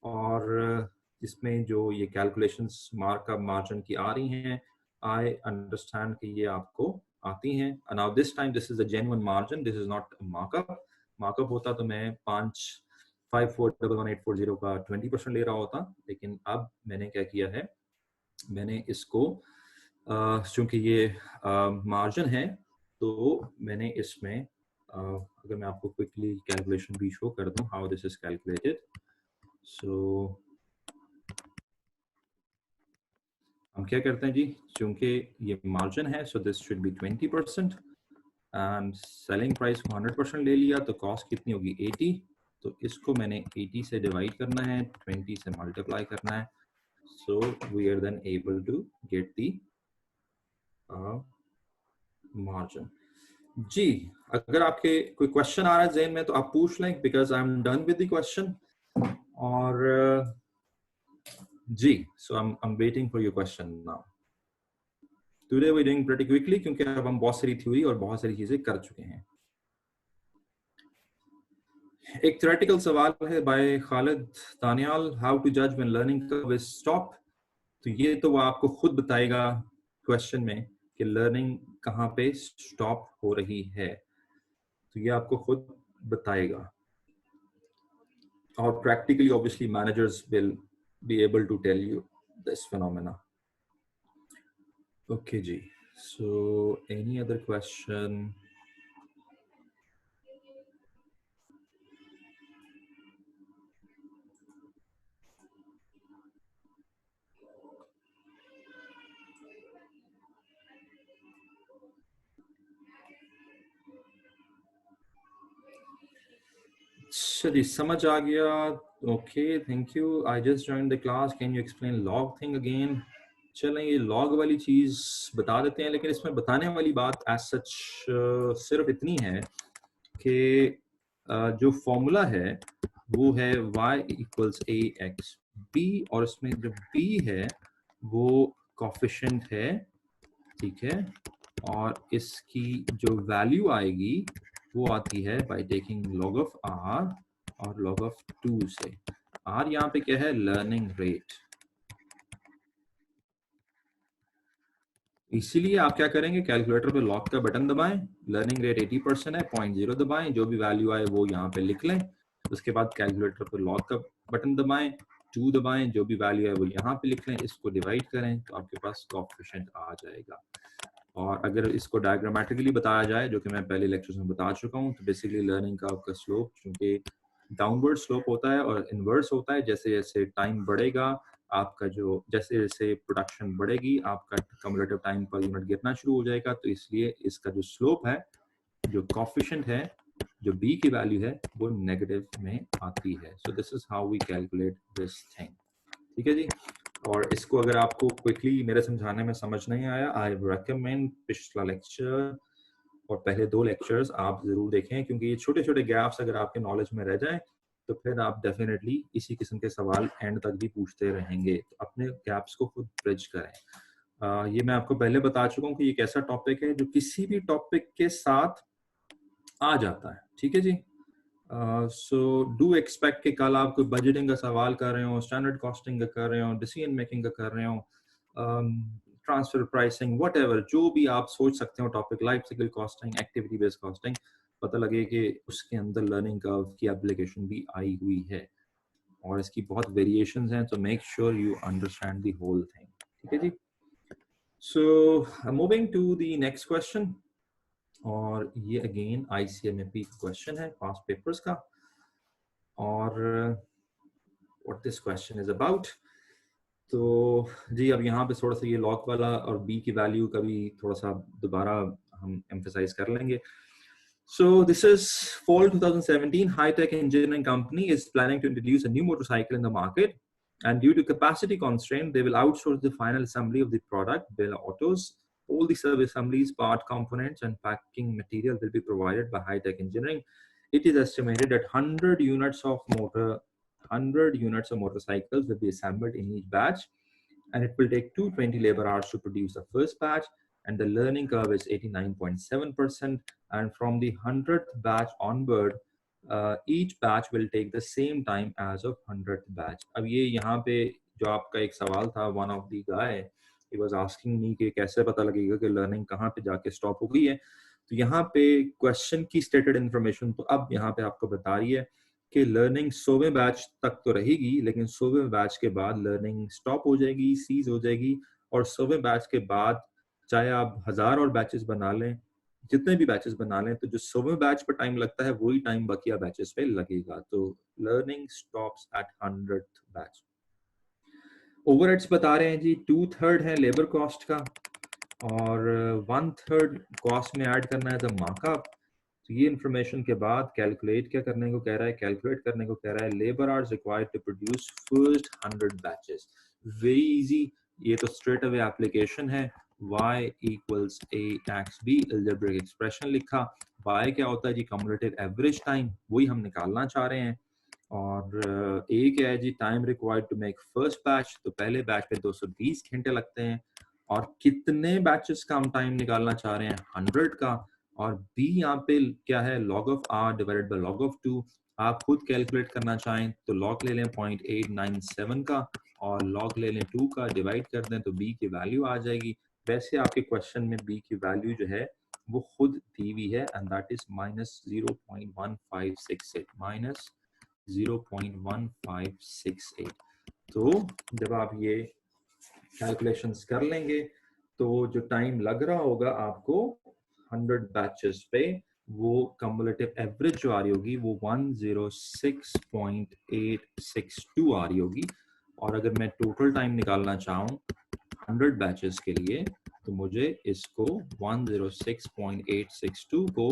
और इसमें जो ये कैलकुलेशंस मार्कअप मार्जिन की आ रही हैं, आई अंडरस्टैंड कि ये आपको आती हैं। Now this time this is a genuine margin, this is not markup. Markup होता तो मैं 5411840 का 20% ले रहा होता, लेकिन अब मैंने क्या किया है, मैंने इसको चूंकि ये मार्जिन है तो मैंने इसमें अगर मैं आपको क्विकली कैलकुलेशन भी शो कर दूं हाउ दिस इज कैलकुलेटेड. सो हम क्या करते हैं जी, चूंकि ये मार्जिन है so this should be 20% and selling price को 100% ले लिया तो कॉस्ट कितनी होगी 80. तो इसको मैंने 80 से डिवाइड करना है, 20 से मल्टीप्लाई करना है. So we are then able to get the margin. जी, अगर आपके कोई क्वेश्चन आ रहा है ज़हन में तो आप पूछ लें, because I am done with the question. और जी, so I am waiting for your question now. Today we doing pretty quickly क्योंकि अब हम बहुत सारी थ्योरी और बहुत सारी चीजें कर चुके हैं. एक थ्योरेटिकल सवाल है बाय खालिद तानियाल, हाउ टू जज when learning curve is stop. तो ये तो वो आपको खुद बताएगा क्वेश्चन में कि लर्निंग कहाँ पे स्टॉप हो रही है. तो ये आपको खुद बताएगा. और practically obviously managers will be able to tell you this phenomena. Okay जी, सो एनी अदर क्वेश्चन? चलिए समझ आ गया. Okay, thank you. I just join the class, can you explain log thing again. चलें, ये लॉग वाली चीज बता देते हैं, लेकिन इसमें बताने वाली बात एज सच सिर्फ इतनी है कि जो फॉर्मूला है वो है y equals a X B, और इसमें जो b है वो कॉफिशिएंट है, ठीक है. और इसकी जो वैल्यू आएगी वो आती है by taking log of r और लॉग ऑफ 2 से. r यहाँ पे क्या है, लर्निंग रेट. इसीलिए आप क्या करेंगे, कैलकुलेटर पे लॉग का बटन दबाएं, लर्निंग रेट 80% है, 0.0 दबाएं, जो भी वैल्यू आए वो यहाँ पे लिख लें. उसके बाद कैलकुलेटर पे लॉग का बटन दबाएं, 2 दबाएं, जो भी वैल्यू है वो यहाँ पे लिख लें, इसको डिवाइड करें तो आपके पास कोएफिशिएंट आ जाएगा. और अगर इसको डायग्रामेटिकली बताया जाए, जो कि मैं पहले लेक्चर्स में बता चुका हूँ, तो बेसिकली लर्निंग का आपका स्लोप चूंकि डाउनवर्ड स्लोप होता है और इन्वर्स होता है, जैसे जैसे टाइम बढ़ेगा आपका, जो जैसे जैसे प्रोडक्शन बढ़ेगी आपका कम्युलेटिव टाइम पर यूनिट गिरना शुरू हो जाएगा. तो इसलिए इसका जो स्लोप है, जो कोएफिशिएंट है, जो b की वैल्यू है वो नेगेटिव में आती है. So this is how we calculate this thing. ठीक है जी. और इसको अगर आपको क्विकली मेरे समझाने में समझ नहीं आया, आई रेकमेंड पिछला लेक्चर और पहले 2 लेक्चर्स आप जरूर देखें, क्योंकि ये छोटे छोटे गैप्स अगर आपके नॉलेज में रह जाएं तो फिर आप डेफिनेटली इसी किस्म के सवाल एंड तक भी पूछते रहेंगे. तो अपने गैप्स को खुद ब्रिज करें. ये मैं आपको पहले बता चुका हूँ कि ये एक ऐसा टॉपिक है जो किसी भी टॉपिक के साथ आ जाता है. ठीक है जी. सो डू एक्सपेक्ट कि कल आप कोई बजटिंग का सवाल कर रहे हो, स्टैंडर्ड कॉस्टिंग का कर रहे हो, डिसीजन मेकिंग का कर रहे हो, ट्रांसफर प्राइसिंग, व्हाटएवर, जो भी आप सोच सकते हो topic, life cycle costing, activity based costing, पता लगे कि उसके अंदर लर्निंग कर्व की एप्लीकेशन भी आई हुई है और इसकी बहुत वेरिएशंस हैं. तो make sure you understand the whole thing. ठीक है जी. So moving to the next question, और ये अगेन ICMAP क्वेश्चन है पास्ट पेपर्स का. और what this question is about, तो जी अब यहाँ पे थोड़ा सा ये लॉग वाला और b की वैल्यू का भी थोड़ा सा दोबारा हम एम्फसाइज कर लेंगे. So this is fall 2017. High-tech engineering company is planning to introduce a new motorcycle in the market, and due to capacity constraint, they will outsource the final assembly of the product. Bill Autos, all the sub-assemblies, part components, and packing material will be provided by High-tech engineering. It is estimated that 100 units of motorcycles will be assembled in each batch, and it will take 220 labor hours to produce the first batch, and the learning curve is 89.7%, and from the 100th batch onward, each batch will take the same time as of 100th batch. अब ये यहाँ पे जो आपका एक सवाल था, one of the guy he was asking me कि कैसे पता लगेगा कि learning कहाँ पे जाके stop हो गई है. तो यहाँ पे question की stated information तो अब यहाँ पे आपको बता रही है कि लर्निंग 100वें बैच तक तो रहेगी, लेकिन 100वें बैच के बाद लर्निंग स्टॉप हो जाएगी, सीज हो जाएगी, और 100वें बैच के बाद चाहे आप 1000 और बैचेस बना लें, जितने भी बैचेस बना लें, तो जो 100वें बैच पर टाइम लगता है वही टाइम बकिया बैचेस पे लगेगा। तो learning stops at 100th batch. Overheads बता रहे हैं जी 2/3 है लेबर कॉस्ट का, और 1/3 कॉस्ट में ऐड करना है द मार्कअप। तो ये इंफॉर्मेशन के बाद कैलकुलेट क्या करने को कह रहा है, कैलकुलेट करने को कह रहा है labour hours required to produce first 100 batches. Very easy, ये तो स्ट्रेट अवे एप्लीकेशन है। y equals ax b, algebraic expression लिखा। y क्या होता है जी, कम्युलेटिव एवरेज टाइम, वही हम निकालना चाह रहे हैं। और ए क्या है जी, time required to make first batch, तो पहले बैच पे 220 घंटे लगते हैं, और कितने बैचेस का हम टाइम निकालना चाह रहे हैं, 100 का। और बी यहाँ पे क्या है, log of r divided by log of 2। आप खुद कैलकुलेट करना चाहें तो log ले लें 0.897 का, और log ले लें 2 का, डिवाइड कर दें तो b की वैल्यू आ जाएगी। वैसे आपके क्वेश्चन में b की वैल्यू जो है वो खुद दी हुई है, एंड दैट इज -0.1568, -0.1568। तो जब आप ये कैलकुलेशंस कर लेंगे तो जो टाइम लग रहा होगा आपको 100 बैचेस पे, वो कम्युलेटिव एवरेज जो आ रही होगी वो 106.862 आ रही होगी। और अगर मैं टोटल टाइम निकालना चाहूँ 100 बैचेस के लिए, तो मुझे इसको 106.862 को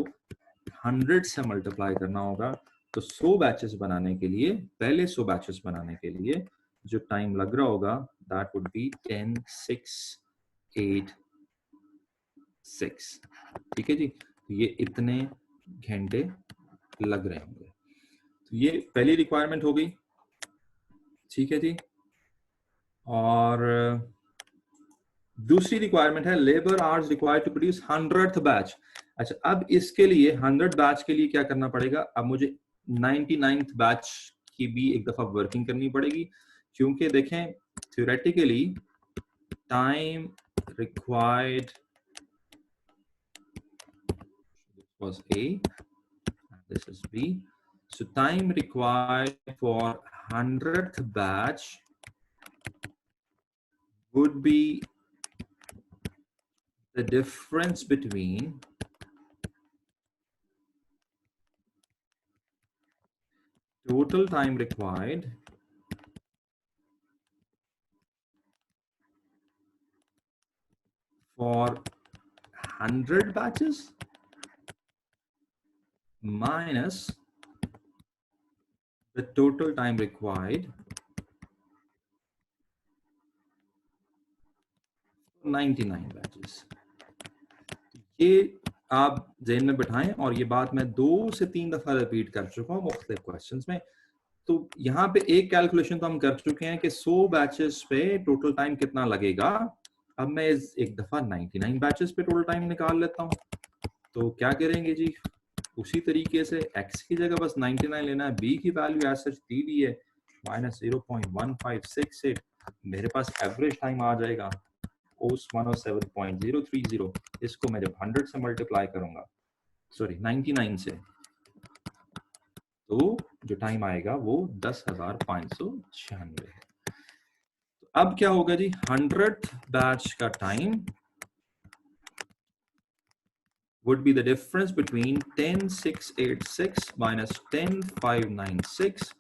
100 से मल्टीप्लाई करना होगा। तो 100 बैचेस बनाने के लिए, पहले 100 बैचेस बनाने के लिए जो टाइम लग रहा होगा दैट वुड बी 10686। ठीक है जी, ये इतने घंटे लग रहे होंगे। तो ये पहली रिक्वायरमेंट हो गई। ठीक है जी, और दूसरी रिक्वायरमेंट है labour hours required to produce 100th batch. अच्छा, अब इसके लिए 100 बैच के लिए क्या करना पड़ेगा, अब मुझे 99th बैच की भी एक दफा वर्किंग करनी पड़ेगी, क्योंकि देखें theoretically time required was A, this is B. So time required for 100th batch would be the difference between total time required for 100 batches minus the total time required for 99 batches. ये आप ज़हन में बिठाएं, और ये बात मैं 2 से 3 दफा रिपीट कर चुका हूँ मुख्तलिफ क्वेश्चंस में। तो यहाँ पे एक कैलकुलेशन तो हम कर चुके हैं कि 100 बैचेस पे टोटल टाइम कितना लगेगा। अब मैं एक दफा 99 बैचेस पे टोटल टाइम निकाल लेता हूँ। तो क्या करेंगे जी, उसी तरीके से x की जगह बस 99 लेना है, b की वैल्यू एज सच दी हुई है -0.1568, मेरे पास एवरेज टाइम आ जाएगा 107.030। इसको मैं जब 100 से मल्टीप्लाई करूंगा, सॉरी 99 से, तो जो टाइम आएगा वो 10,596 है। तो अब क्या होगा जी, 100th बैच का time would be the difference between 10,686 minus 10,596,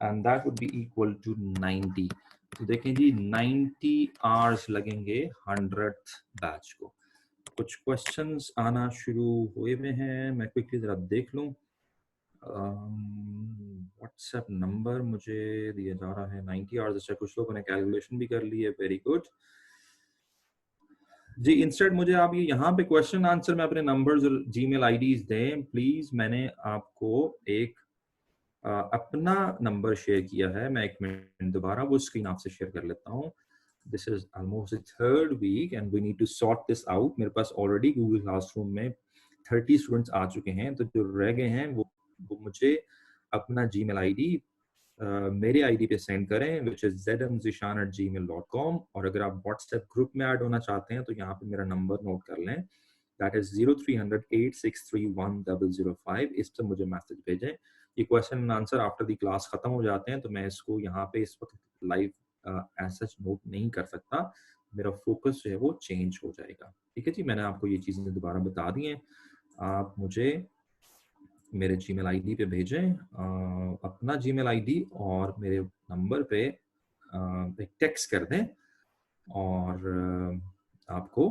and that would be equal to 90। तो देखें जी 90 आवर्स लगेंगे 100th बैच को। कुछ क्वेश्चंस आना शुरू हुए में हैं, मैं क्विकली जरा देख लूं। व्हाट्सएप नंबर मुझे दिया जा रहा है 90 आवर्स। अच्छा, कुछ लोगों ने कैलकुलेशन भी कर ली है, वेरी गुड जी। इंस्टेड मुझे आप ये यहाँ पे क्वेश्चन आंसर में अपने नंबर्स और जीमेल आईडीज दें प्लीज। मैंने आपको एक अपना नंबर शेयर किया है, मैं 1 मिनट दोबारा वो स्क्रीन आपसे शेयर कर लेता हूँ। This is almost the 3rd week and we need to sort this out. मेरे पास ऑलरेडी गूगल क्लासरूम में 30 स्टूडेंट्स आ चुके हैं, तो जो रह गए हैं वो मुझे अपना जीमेल आईडी मेरे आईडी पे सेंड करें, विच इज zmzishan@gmail.com। और अगर आप व्हाट्सएप ग्रुप में ऐड होना चाहते हैं तो यहाँ पे मेरा नंबर नोट कर लें, दैट इज 0300 863 1005। इस पर मुझे मैसेज भेजें। ये question and answer after the class खत्म हो जाते हैं, तो मैं इसको यहाँ पे इस वक्त लाइव एज सच नोट नहीं कर सकता, मेरा फोकस जो है वो चेंज हो जाएगा। ठीक है जी, मैंने आपको ये चीजें दोबारा बता दी हैं। आप मुझे मेरे जीमेल आईडी पे भेजें अपना जीमेल आईडी और मेरे नंबर पे एक टेक्स्ट कर दें और आपको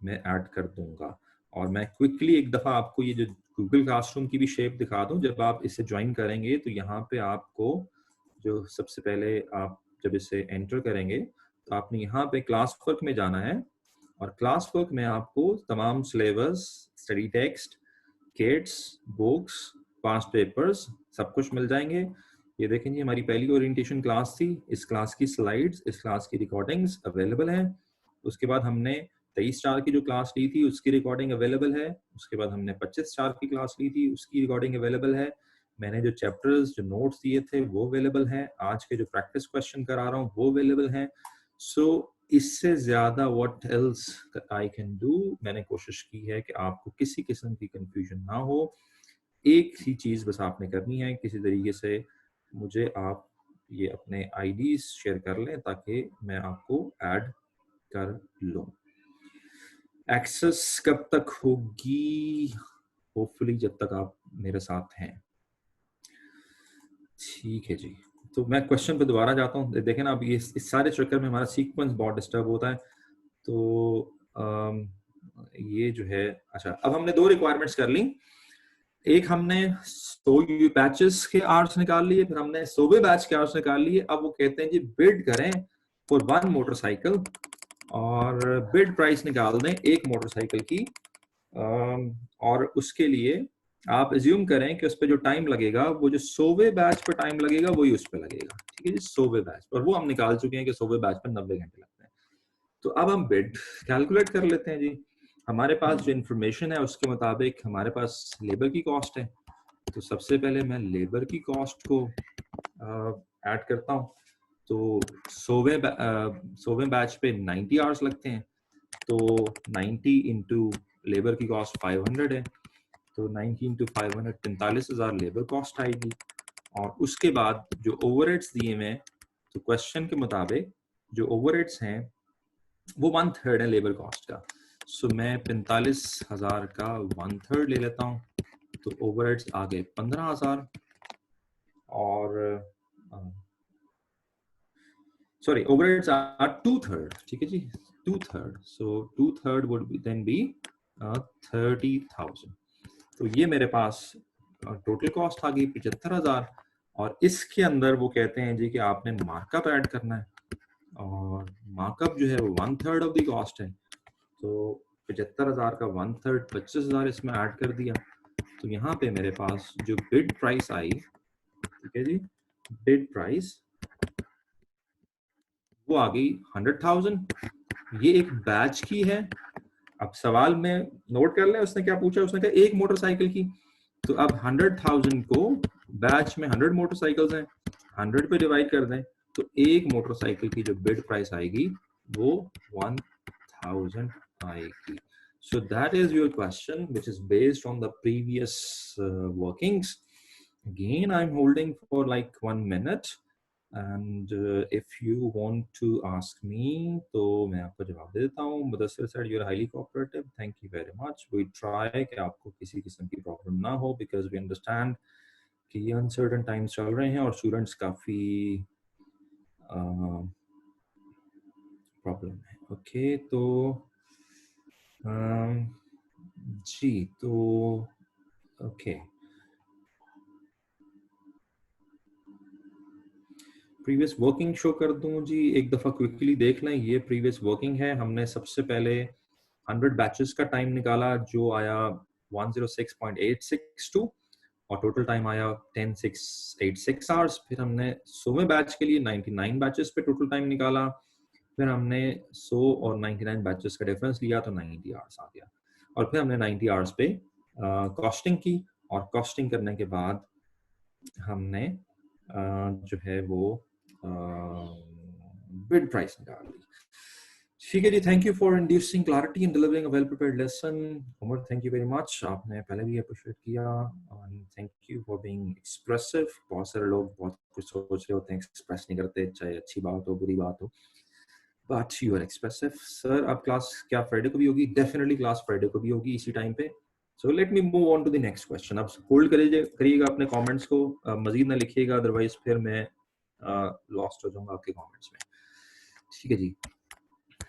मैं ऐड कर दूंगा। और मैं क्विकली एक दफ़ा आपको ये जो गूगल क्लासरूम की भी शेप दिखा दूं। जब आप इसे ज्वाइन करेंगे तो यहाँ पे आपको जो सबसे पहले आप जब इसे एंटर करेंगे तो आपने यहाँ पे क्लास वर्क में जाना है और क्लास वर्क में आपको तमाम syllabus, study text, kits, books, past papers सब कुछ मिल जाएंगे। ये देखें जी, हमारी पहली ओरिएंटेशन क्लास थी, इस क्लास की स्लाइड्स, इस क्लास की रिकॉर्डिंग्स अवेलेबल हैं। उसके बाद हमने 23/4 की जो क्लास ली थी उसकी रिकॉर्डिंग अवेलेबल है। उसके बाद हमने 25/4 की क्लास ली थी उसकी रिकॉर्डिंग अवेलेबल है। मैंने जो चैप्टर्स, जो नोट्स दिए थे वो अवेलेबल हैं। आज के जो प्रैक्टिस क्वेश्चन करा रहा हूँ वो अवेलेबल हैं। सो इससे ज्यादा what else I can do, मैंने कोशिश की है कि आपको किसी किस्म की कंफ्यूजन ना हो। एक ही चीज बस आपने करनी है, किसी तरीके से मुझे आप ये अपने आईडीज शेयर कर लें ताकि मैं आपको ऐड कर लूं। एक्सेस कब तक होगी? होपफुली जब तक आप मेरे साथ हैं। ठीक है जी, तो मैं क्वेश्चन पे दोबारा जाता हूँ। देखें ना, अब ये इस सारे चक्कर में हमारा सीक्वेंस बहुत डिस्टर्ब होता है। तो ये जो है, अच्छा अब हमने 2 रिक्वायरमेंट्स कर ली। एक हमने 100 बैचेस के आवर्स निकाल लिए, फिर हमने 100वें बैच के आवर्स निकाल लिए। अब वो कहते हैं जी बिड करें फॉर 1 मोटरसाइकिल और बिड प्राइस निकाल दें एक मोटरसाइकिल की। और उसके लिए आप एज्यूम करें कि उस पर जो टाइम लगेगा वो जो 100वें बैच पर टाइम लगेगा वही उस पर लगेगा। ठीक है जी, 100वें बैच पर, वो हम निकाल चुके हैं कि 100वें बैच पर 90 घंटे लगते हैं। तो अब हम बिड कैलकुलेट कर लेते हैं जी। हमारे पास जो इन्फॉर्मेशन है उसके मुताबिक हमारे पास लेबर की कॉस्ट है। तो सबसे पहले मैं लेबर की कॉस्ट को ऐड करता हूँ। तो 100वें बैच पे 90 आवर्स लगते हैं, तो 90 इंटू लेबर की कॉस्ट 500 है, तो 90 इंटू 500 45,000 लेबर कॉस्ट आएगी। और उसके बाद जो ओवरहेड्स दिए हुए हैं, तो क्वेश्चन के मुताबिक जो ओवरहेड्स हैं वो 1/3 है लेबर कॉस्ट का। सो मैं 45,000 का 1/3 ले लेता हूँ, तो ओवरहेड्स आ गए 15,000। और सॉरी, ओवरहेड्स आर 2/3। ठीक है जी, 2/3। सो 2/3 वुड देन बी 30,000। तो ये मेरे पास टोटल कॉस्ट आ गई 75,000। और इसके अंदर वो कहते हैं जी कि आपने मार्कअप ऐड करना है, और मार्कअप जो है वो 1/3 ऑफ द कॉस्ट है। तो 75,000 का 1/3 25,000 इसमें ऐड कर दिया। तो यहाँ पे मेरे पास जो बिड प्राइस आई, ठीक है जी, बिड प्राइस वो आ गई 100,000। ये एक बैच की है। अब सवाल में नोट कर लें, उसने क्या पूछा, उसने कहा एक मोटरसाइकिल की। तो अब 100,000 को बैच में 100 मोटरसाइकिल्स हैं, 100 पे डिवाइड कर दें, तो एक मोटरसाइकिल की जो बिड प्राइस आएगी वो 1000 आएगी। So that is your question, which is based on the previous workings. Again, I'm holding for like 1 minute, and if you want to ask me, तो मैं आपको जवाब दे देता हूँ। Mudassir said you're highly cooperative. Thank you very much. We try कि आपको किसी किस्म की प्रॉब्लम ना हो, because we understand कि ये uncertain times चल रहे हैं और स्टूडेंट्स काफ़ी प्रॉब्लम है। ओके, तो जी, तो ओके, प्रीवियस वर्किंग शो कर दूं जी, एक दफ़ा क्विकली देख लें। ये प्रीवियस वर्किंग है। हमने सबसे पहले 100 बैचेस का टाइम निकाला जो आया 106.862 और टोटल टाइम आया 10,686 आवर्स। फिर हमने 100वें बैच के लिए 99 बैचेस पे टोटल टाइम निकाला। फिर हमने 100 और 99 बैचेस का डिफरेंस लिया तो 90 आवर्स आ गया। और फिर हमने 90 आवर्स पे कॉस्टिंग की, और कॉस्टिंग करने के बाद हमने जो है वो बिड प्राइस निकाल ली। ठीक है जी, thank you for inducing clarity and delivering a well prepared lesson. Umar, thank you very much, आपने पहले भी अप्रिशिएट किया। Thank you for being expressive. बहुत सारे लोग बहुत कुछ सोच रहे होते हैं, एक्सप्रेस नहीं करते, चाहे अच्छी बात हो बुरी बात हो, but you are expressive. Sir अब क्लास क्या फ्राइडे को भी होगी? डेफिनेटली क्लास फ्राइडे को भी होगी इसी टाइम पे। So let me move on to the next question. अब होल्ड करिएगा अपने कमेंट्स को, मजीद ना लिखिएगा, अदरवाइज फिर मैं लॉस्ट हो जाऊंगा आपके कमेंट्स में। ठीक है जी,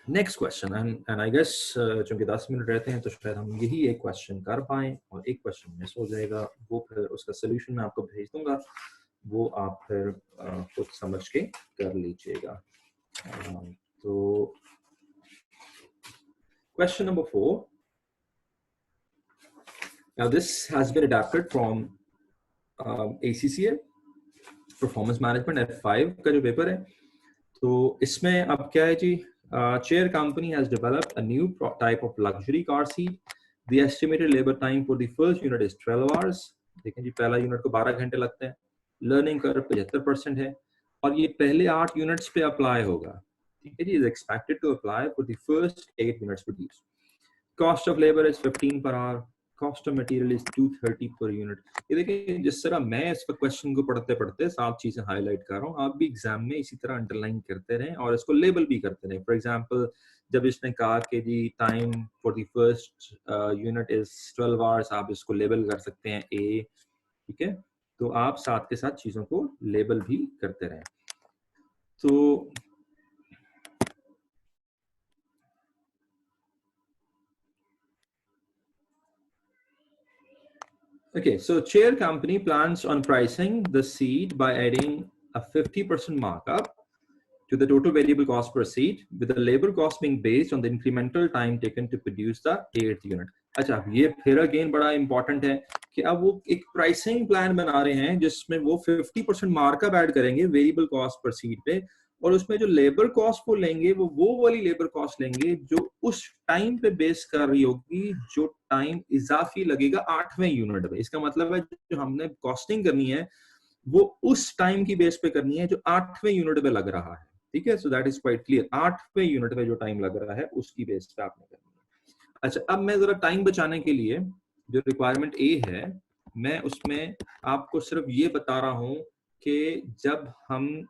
next question. And I guess चूंकि 10 मिनट रहते हैं तो शायद हम यही एक क्वेश्चन कर पाएं और एक क्वेश्चन मिस हो जाएगा, वो फिर उसका सोल्यूशन मैं आपको भेज दूंगा, वो आप फिर खुद समझ के कर लीजिएगा। तो question number 4. Now this has been adapted from ACCA Performance Management F5 का जो पेपर है। तो इसमें अब क्या है जी, chair company has developed a new type of luxury car seat. The estimated labor time for the first unit is 12 hours. देखें जी, पहला यूनिट को 12 घंटे लगते हैं। लर्निंग कर्व 75% है और ये पहले 8 यूनिट्स पे अप्लाई होगा। ठीक है जी, is expected to apply for the first 8 units produced. Cost of labor is 15 per hour. Cost of material is 230 per unit. ये देखिए, जिस तरह मैं इस क्वेश्चन को पढ़ते पढ़ते 7 चीजें हाईलाइट कर रहा हूँ, आप भी एग्जाम में इसी तरह अंडरलाइन करते रहें और इसको लेबल भी करते रहें। फॉर एग्जांपल, जब इसने कहा कि जी time for the first unit is 12 hours, आप इसको लेबल कर सकते हैं ए। ठीक है, तो आप साथ के साथ चीजों को लेबल भी करते रहें। तो okay, so chair company plans on pricing the seat by adding a 50% markup to the total variable cost per seat, with the labor cost being based on the incremental time taken to produce the 8th unit. अच्छा, ये फिर again बड़ा important है कि अब वो एक pricing plan बना रहे हैं जिसमें वो 50% मार्कअप ऐड करेंगे वेरिएबल कॉस्ट पर सीट पे, और उसमें जो लेबर कॉस्ट वो लेंगे वो वाली लेबर कॉस्ट लेंगे जो उस टाइम पे बेस कर रही होगी, जो टाइम इजाफी लगेगा 8वें यूनिट पे। इसका मतलब है जो हमने कॉस्टिंग करनी है वो उस टाइम की बेस पे करनी है जो 8वें यूनिट पे लग रहा है। ठीक है, so that is quite clear. 8वें यूनिट पे जो टाइम लग रहा है उसकी बेस पे आपने करनी है। अच्छा, अब मैं जरा टाइम बचाने के लिए जो रिक्वायरमेंट ए है, मैं उसमें आपको सिर्फ ये बता रहा हूं कि जब हम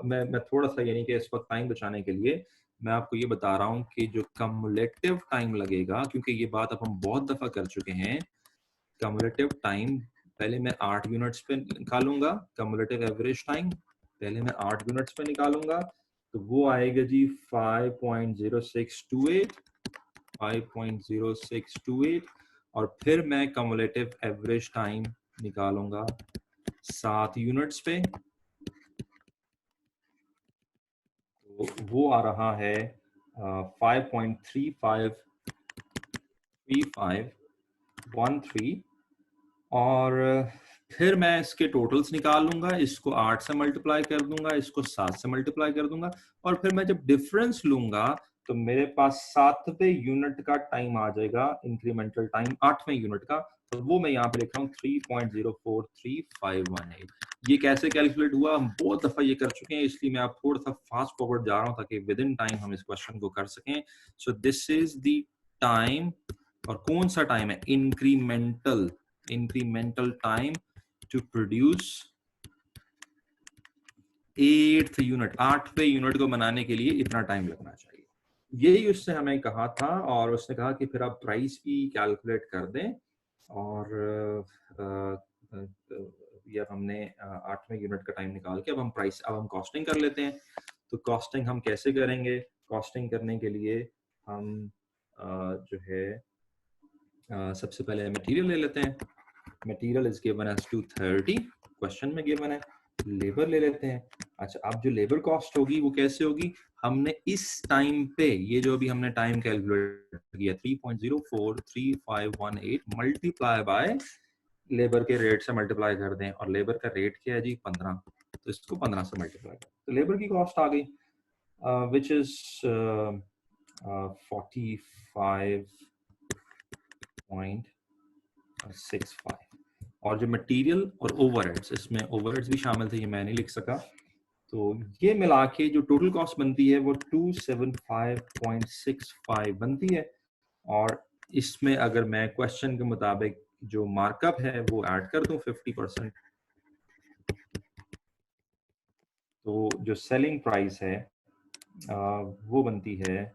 मैं थोड़ा सा, यानी कि इस वक्त टाइम बचाने के लिए मैं आपको ये बता रहा हूं कि जो कम्युलेटिव टाइम लगेगा, क्योंकि ये बात अब हम बहुत दफा कर चुके हैं, कम्युलेटिव टाइम पहले मैं 8 यूनिट्स पे निकालूंगा। कम्युलेटिव एवरेज टाइम पहले मैं 8 यूनिट्स पे निकालूंगा, तो वो आएगा जी 5.0628, 5.0628, और फिर मैं कम्युलेटिव एवरेज टाइम निकालूंगा 7 यूनिट्स पे, तो वो आ रहा है 5.353513, और फिर मैं इसके टोटल्स निकाल लूंगा, इसको 8 से मल्टीप्लाई कर दूंगा, इसको 7 से मल्टीप्लाई कर दूंगा, और फिर मैं जब डिफरेंस लूंगा तो मेरे पास 7वें यूनिट का टाइम आ जाएगा, इंक्रीमेंटल टाइम 8वें यूनिट का, तो वो मैं यहाँ पे लिख रहा हूँ 3.043518। ये कैसे कैलकुलेट हुआ, हम बहुत दफा ये कर चुके हैं, इसलिए मैं आप थोड़ा सा फास्ट फॉरवर्ड जा रहा हूँ ताकि विद इन टाइम हम इस क्वेश्चन को कर सकें। सो दिस इज द टाइम, और कौन सा टाइम है? incremental time to produce 8th unit, 8वें यूनिट को बनाने के लिए इतना टाइम लगना चाहिए। यही उससे हमें कहा था, और उसने कहा कि फिर आप प्राइस भी कैलकुलेट कर दें, और ये हमने 8वें यूनिट का टाइम निकाल के अब हम कॉस्टिंग कर लेते हैं। तो कॉस्टिंग हम कैसे करेंगे? कॉस्टिंग करने के लिए हम जो है सबसे पहले मटेरियल ले लेते हैं। Material is given as 230, question में गिवन है। लेबर ले लेते हैं। अच्छा, अब जो लेबर कॉस्ट होगी वो कैसे होगी? हमने इस टाइम पे, ये जो अभी हमने टाइम कैलकुलेट किया 3.043518 मल्टीप्लाई बाय लेबर के रेट से मल्टीप्लाई कर दें, और लेबर का रेट क्या है जी 15, तो इसको 15 से मल्टीप्लाई करें, तो लेबर की कॉस्ट आ गई विच इज 45.65। और जो मटेरियल और ओवरहेड्स, इसमें ओवरहेड्स भी शामिल थे, ये मैं नहीं लिख सका, तो ये मिला के जो टोटल कॉस्ट बनती है वो 275.65 बनती है। और इसमें अगर मैं क्वेश्चन के मुताबिक जो मार्कअप है वो ऐड कर दूं 50%, तो जो सेलिंग प्राइस है वो बनती है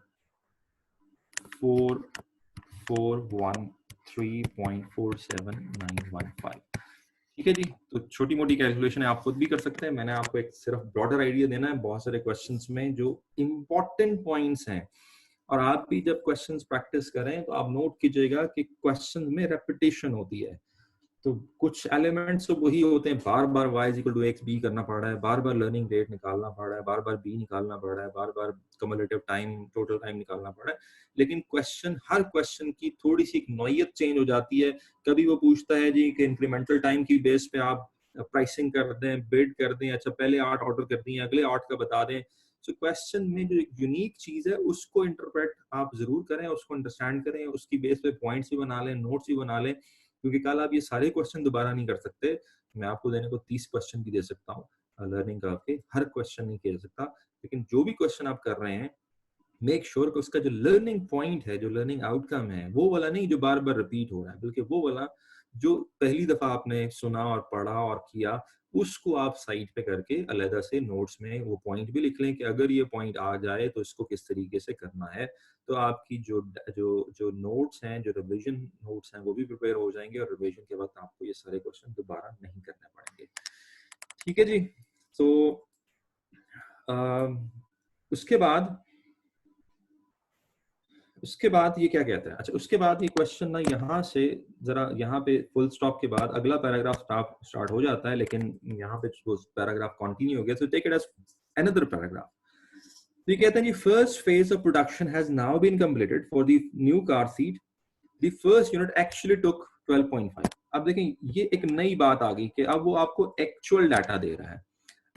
4413.47915। ठीक है जी। तो छोटी मोटी कैलकुलेशन है, आप खुद भी कर सकते हैं। मैंने आपको एक सिर्फ ब्रॉडर आइडिया देना है बहुत सारे क्वेश्चंस में जो इंपॉर्टेंट पॉइंट्स हैं। और आप भी जब क्वेश्चंस प्रैक्टिस करें तो आप नोट कीजिएगा कि क्वेश्चन में रेपिटेशन होती है। तो कुछ एलिमेंट्स तो वही होते हैं, बार बार y is equal to x b करना पड़ रहा है, बार बार लर्निंग रेट निकालना पड़ रहा है, बार बार बी निकालना पड़ रहा है, बार बार कम्युलेटिव टाइम टोटल टाइम निकालना पड़ रहा है। लेकिन क्वेश्चन, हर क्वेश्चन की थोड़ी सी नौयत चेंज हो जाती है। कभी वो पूछता है जी कि इंक्रीमेंटल टाइम की बेस पे आप प्राइसिंग कर दें, बिड कर दें, अच्छा पहले 8 ऑर्डर कर दिए, अगले 8 का बता दें। तो क्वेश्चन में जो यूनिक चीज है उसको इंटरप्रेट आप जरूर करें, उसको अंडरस्टैंड करें, उसकी बेस पे पॉइंट्स भी बना लें, नोट्स भी बना लें, क्योंकि कल आप ये सारे क्वेश्चन दोबारा नहीं कर सकते। मैं आपको देने को 30 क्वेश्चन भी दे सकता हूँ लर्निंग का, आपके हर क्वेश्चन नहीं किया जा सकता, लेकिन जो भी क्वेश्चन आप कर रहे हैं मेक श्योर कि उसका जो लर्निंग पॉइंट है, जो लर्निंग आउटकम है, वो वाला नहीं जो बार बार रिपीट हो रहा है, बल्कि वो वाला जो पहली दफा आपने सुना और पढ़ा और किया, उसको आप साइड पे करके अलग से नोट्स में वो पॉइंट भी लिख लें कि अगर ये पॉइंट आ जाए तो इसको किस तरीके से करना है। तो आपकी जो जो जो नोट्स हैं, जो रिवीजन नोट्स हैं, वो भी प्रिपेयर हो जाएंगे और रिवीजन के वक्त आपको ये सारे क्वेश्चन दोबारा नहीं करने पड़ेंगे। ठीक है जी। तो उसके बाद ये क्या कहता है, अच्छा उसके बाद ये क्वेश्चन ना यहाँ से जरा, यहाँ पे फुल स्टॉप के बाद अगला पैराग्राफ स्टार्ट हो जाता है, लेकिन यहाँ पे पैराग्राफ कंटिन्यू हो गया। So take it as another paragraph. तो ये कहते हैं जी, first phase of production has now been completed for the new car seat, the first unit actually took 12.5। अब देखें ये एक नई बात आ गई कि अब वो आपको एक्चुअल डाटा दे रहा है।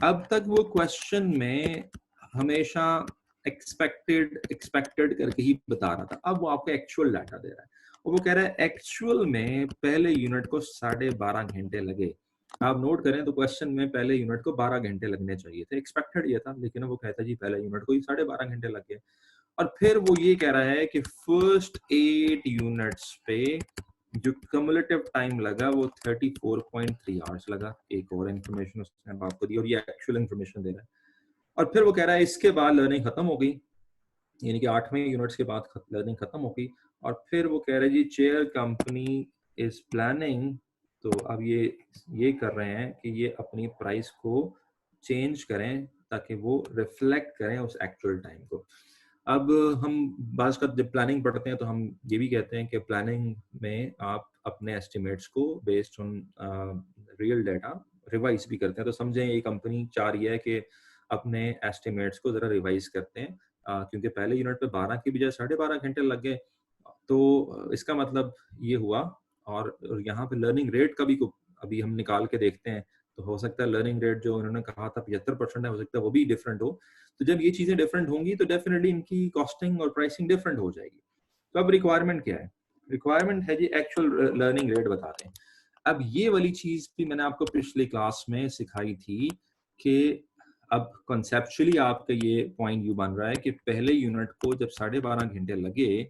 अब तक वो क्वेश्चन में हमेशा एक्सपेक्टेड करके ही बता रहा था, अब वो आपको एक्चुअल डाटा दे रहा है और वो कह रहा है एक्चुअल में पहले यूनिट को 12.5 घंटे लगे। आप नोट करें तो क्वेश्चन में पहले यूनिट को 12 घंटे लगने चाहिए थे, एक्सपेक्टेड ये था, लेकिन वो कहता है जी पहले यूनिट को ही 12.5 घंटे लग गए। और फिर वो ये कह रहा है कि फर्स्ट 8 यूनिट्स पे जो कम्युलेटिव टाइम लगा वो 34.3 आवर्स लगा। एक और इन्फॉर्मेशन उसने आपको दी और ये एक्चुअल इन्फॉर्मेशन दे रहा है। और फिर वो कह रहा है इसके बाद लर्निंग खत्म हो गई, यानी कि 8वें यूनिट्स के बाद लर्निंग खत्म हो गई। और फिर वो कह रहे हैं जी चेयर कंपनी इज प्लानिंग, तो अब ये कर रहे हैं कि ये अपनी प्राइस को चेंज करें ताकि वो रिफ्लेक्ट करें उस एक्चुअल टाइम को। अब हम बाज का जब प्लानिंग पढ़ते हैं तो हम ये भी कहते हैं कि प्लानिंग में आप अपने एस्टिमेट्स को based on real data revise भी करते हैं। तो समझें ये कंपनी चाह रही है कि अपने एस्टिमेट्स को जरा रिवाइज करते हैं, क्योंकि पहले यूनिट पे 12 की बजाय 12.5 घंटे लग गए। तो इसका मतलब ये हुआ। और यहाँ पे लर्निंग रेट का भी अभी हम निकाल के देखते हैं, तो हो सकता है लर्निंग रेट जो उन्होंने कहा था 75% है, हो सकता है वो भी डिफरेंट हो। तो जब ये चीजें डिफरेंट होंगी तो डेफिनेटली इनकी कॉस्टिंग और प्राइसिंग डिफरेंट हो जाएगी। तो अब रिक्वायरमेंट क्या है? रिक्वायरमेंट है जी एक्चुअल लर्निंग रेट बताते हैं। अब ये वाली चीज भी मैंने आपको पिछली क्लास में सिखाई थी कि अब कॉन्सेप्चुअली आपका ये पॉइंट यू बन रहा है कि पहले यूनिट को जब 12.5 घंटे लगे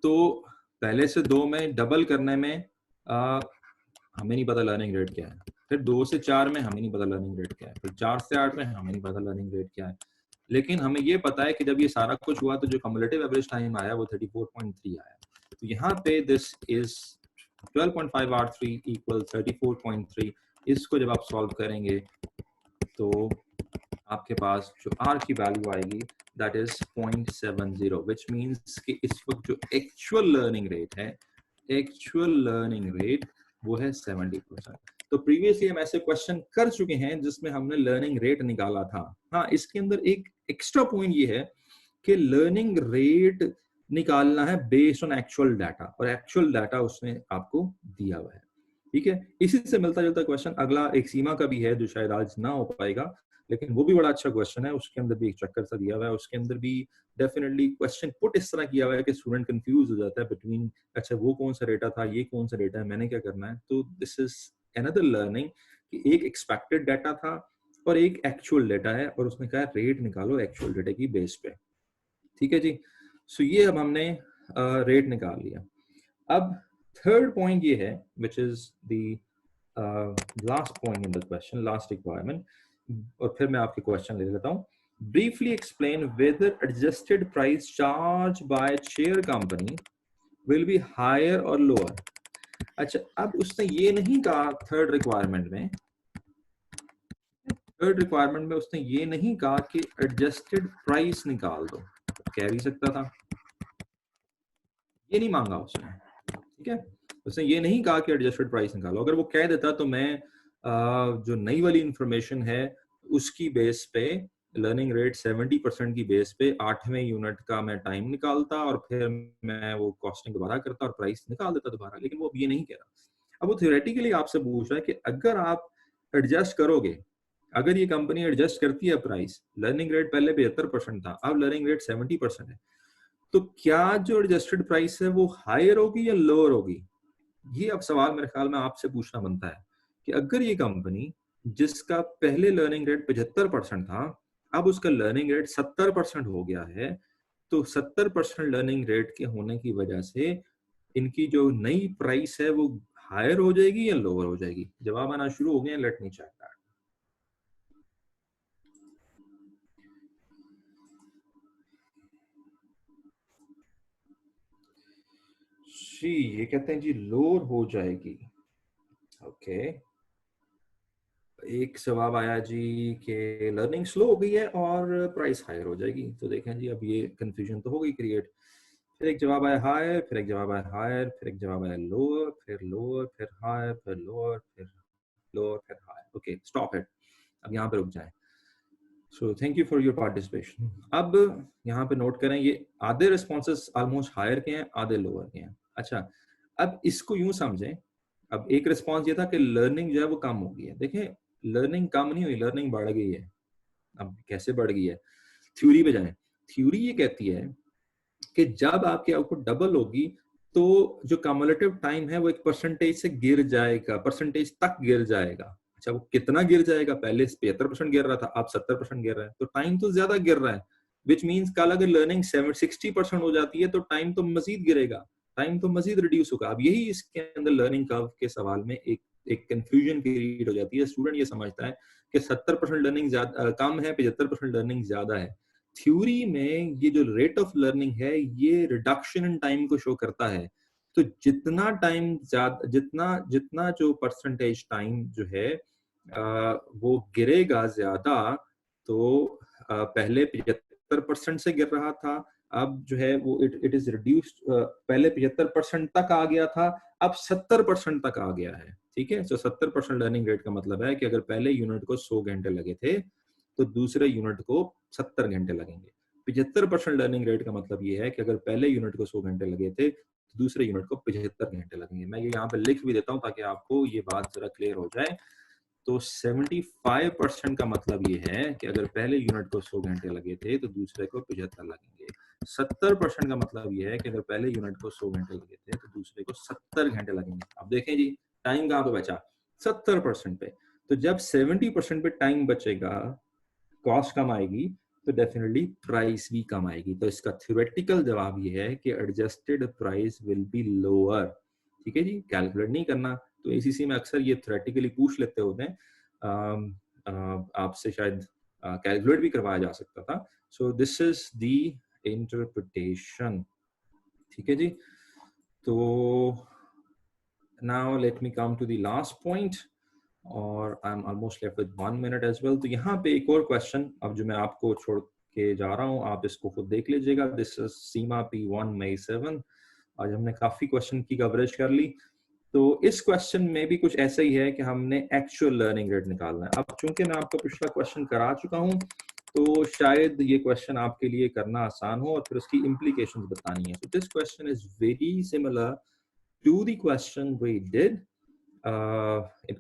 तो पहले से 2 में डबल करने में हमें नहीं पता लर्निंग रेट क्या है, फिर 2 से 4 में हमें नहीं पता लर्निंग रेट क्या है, फिर 4 से 8 में हमें नहीं पता लर्निंग रेट क्या है। लेकिन हमें ये पता है कि जब ये सारा कुछ हुआ तो जो कम्युलेटिव एवरेज टाइम आया वो 34.3 आया। तो यहाँ पे दिस इज 12.5 R3 इक्वल 34.3। इसको जब आप सॉल्व करेंगे तो आपके पास जो R की वैल्यू आएगी दैट इज 0.70, विच मीन्स कि इस वक्त जो एक्चुअल लर्निंग रेट है, एक्चुअल लर्निंग रेट वो है 70%। तो प्रीवियसली हम ऐसे क्वेश्चन कर चुके हैं जिसमें हमने लर्निंग रेट निकाला था। हाँ, इसके अंदर एक एक्स्ट्रा पॉइंट ये है कि लर्निंग रेट निकालना है बेस्ड ऑन एक्चुअल डाटा, और एक्चुअल डाटा उसने आपको दिया हुआ है। ठीक है, इसी से मिलता जुलता क्वेश्चन अगला एक सीमा का भी है जो शायद आज ना हो पाएगा, लेकिन वो भी बड़ा अच्छा क्वेश्चन है। उसके अंदर भी एक चक्कर सा दिया हुआ है, उसके अंदर भी डेफिनेटली क्वेश्चन पुट इस तरह किया हुआ है कि स्टूडेंट कंफ्यूज हो जाता है बिटवीन अच्छा वो कौन सा डेटा था, ये कौन सा डेटा है, मैंने क्या करना है। तो दिस इज अनदर लर्निंग कि एक एक्सपेक्टेड डाटा था और एक एक्चुअल डेटा है, और उसने कहा रेट निकालो एक्चुअल डेटा की बेस पे। ठीक है जी। सो ये अब हमने रेट निकाल लिया। अब थर्ड पॉइंट ये है, which is the last point in the question, last requirement, और फिर मैं आपके क्वेश्चन ले लेता हूँ। Briefly explain whether adjusted price charge by share company will be higher और लोअर। अच्छा, अब उसने ये नहीं कहा थर्ड रिक्वायरमेंट में, उसने ये नहीं कहा कि एडजस्टेड प्राइस निकाल दो, कह भी सकता था, ये नहीं मांगा उसने। ठीक है, उसने ये नहीं कहा कि एडजस्टेड प्राइस निकालो। अगर वो कह देता तो मैं जो नई वाली इंफॉर्मेशन है उसकी बेस पे लर्निंग रेट 70% की बेस पे 8वें यूनिट का मैं टाइम निकालता और फिर मैं वो कॉस्टिंग दोबारा करता और प्राइस निकाल देता दोबारा। लेकिन वो अब ये नहीं कह रहा। अब वो थ्योरेटिकली आपसे पूछ रहा है कि अगर आप एडजस्ट करोगे, अगर ये कंपनी एडजस्ट करती है प्राइस, लर्निंग रेट पहले 75% था, अब लर्निंग रेट 70% है, तो क्या जो एडजस्टेड प्राइस है वो हायर होगी या लोअर होगी? ये अब सवाल मेरे ख्याल में आपसे पूछना बनता है कि अगर ये कंपनी जिसका पहले लर्निंग रेट 75% था, अब उसका लर्निंग रेट 70% हो गया है, तो 70% लर्निंग रेट के होने की वजह से इनकी जो नई प्राइस है वो हायर हो जाएगी या लोअर हो जाएगी? जवाब आना शुरू हो गए। Let me check that. जी, ये कहते हैं जी लोअर हो जाएगी। ओके, एक जवाब आया जी कि लर्निंग स्लो हो गई है और प्राइस हायर हो जाएगी। तो देखें जी, अब ये कंफ्यूजन तो हो गई क्रिएट। फिर एक जवाब आया हायर, फिर एक जवाब आया हायर, फिर एक जवाब आया लोअर, फिर लोअर, फिर हायर, फिर लोअर, फिर लोअर, फिर हायर। ओके, स्टॉप इट, अब यहाँ पे रुक जाएं। So thank you for your participation. अब यहाँ पे नोट करें, ये आधे रिस्पॉन्सेस ऑलमोस्ट हायर के हैं, आधे लोअर के हैं। अच्छा, अब इसको यूं समझें, अब एक रिस्पॉन्स ये था कि लर्निंग जो है वो कम हो गई है। देखें, लर्निंग कम नहीं हुई, लर्निंग बढ़ गई है। अब कैसे बढ़ गई है? थ्योरी पे जाएं। थ्योरी ये कहती है कि जब आपकी आउटपुट डबल होगी तो जो कम्युलेटिव टाइम है वो एक परसेंटेज से गिर जाएगा, परसेंटेज तक गिर जाएगा। अच्छा, वो कितना गिर जाएगा? पहले 75% गिर रहा था, अब 70% गिर रहा है, तो टाइम तो ज्यादा गिर रहा है। विच मीन्स कल अगर लर्निंग 60% हो जाती है तो टाइम तो मजीद गिरेगा, टाइम तो मजीद रिड्यूस होगा। अब यही इसके अंदर लर्निंग कर्व के सवाल में एक कंफ्यूजन क्रिएट हो जाती है। स्टूडेंट ये समझता है कि 70% लर्निंग कम है, 75% लर्निंग ज्यादा है। थ्योरी में ये जो रेट ऑफ लर्निंग है ये रिडक्शन इन टाइम को शो करता है। तो जितना टाइम ज्यादा, जितना जितना जो परसेंटेज टाइम जो है वो गिरेगा ज्यादा, तो पहले 75% से गिर रहा था, अब जो है वो इट इज रिड्यूस्ड, पहले 75% तक आ गया था, अब 70% तक आ गया है। ठीक है, तो 70% लर्निंग रेट का मतलब है कि अगर पहले यूनिट को 100 घंटे लगे थे तो दूसरे यूनिट को 70 घंटे लगेंगे। 75% लर्निंग रेट का मतलब ये है कि अगर पहले यूनिट को 100 घंटे लगे थे तो दूसरे यूनिट को 75 घंटे लगेंगे। मैं ये यहाँ पे लिख भी देता हूँ ताकि आपको ये बात जरा क्लियर हो जाए। तो 75% का मतलब ये है कि अगर पहले यूनिट को 100 घंटे लगे थे तो दूसरे को 75 लगेंगे। 70% का मतलब ये है कि अगर पहले यूनिट को 100 घंटे लगे थे तो दूसरे को 70 घंटे लगेंगे। अब देखें जी, टाइम कहाँ पे बचा? 70% पे। तो जब 70% पे टाइम बचेगा, कॉस्ट कम आएगी, तो डेफिनेटली प्राइस भी कम आएगी। तो इसका थ्योरेटिकल जवाब ये है कि adjusted price will be lower. ठीक है जी, कैलकुलेट नहीं करना। तो एसीसी में अक्सर ये थ्योरेटिकली पूछ लेते होते हैं, आपसे शायद कैलकुलेट भी करवाया जा सकता था। So this is the interpretation. ठीक है जी, तो now let me come to the last point, और I am almost left with 1 minute as well. तो यहाँ पे एक और क्वेश्चन अब जो मैं आपको छोड़ के जा रहा हूँ, आप इसको खुद देख लीजिएगा। This is Seema P1 May 7। आज हमने काफी क्वेश्चन की कवरेज कर ली। तो इस क्वेश्चन में भी कुछ ऐसा ही है कि हमने एक्चुअल लर्निंग रेट निकालना है। अब चूंकि मैं आपको पिछला क्वेश्चन करा चुका हूँ तो शायद ये क्वेश्चन आपके लिए करना आसान हो और फिर उसकी इम्प्लीकेशंस बतानी है। So this question is very similar to the question we did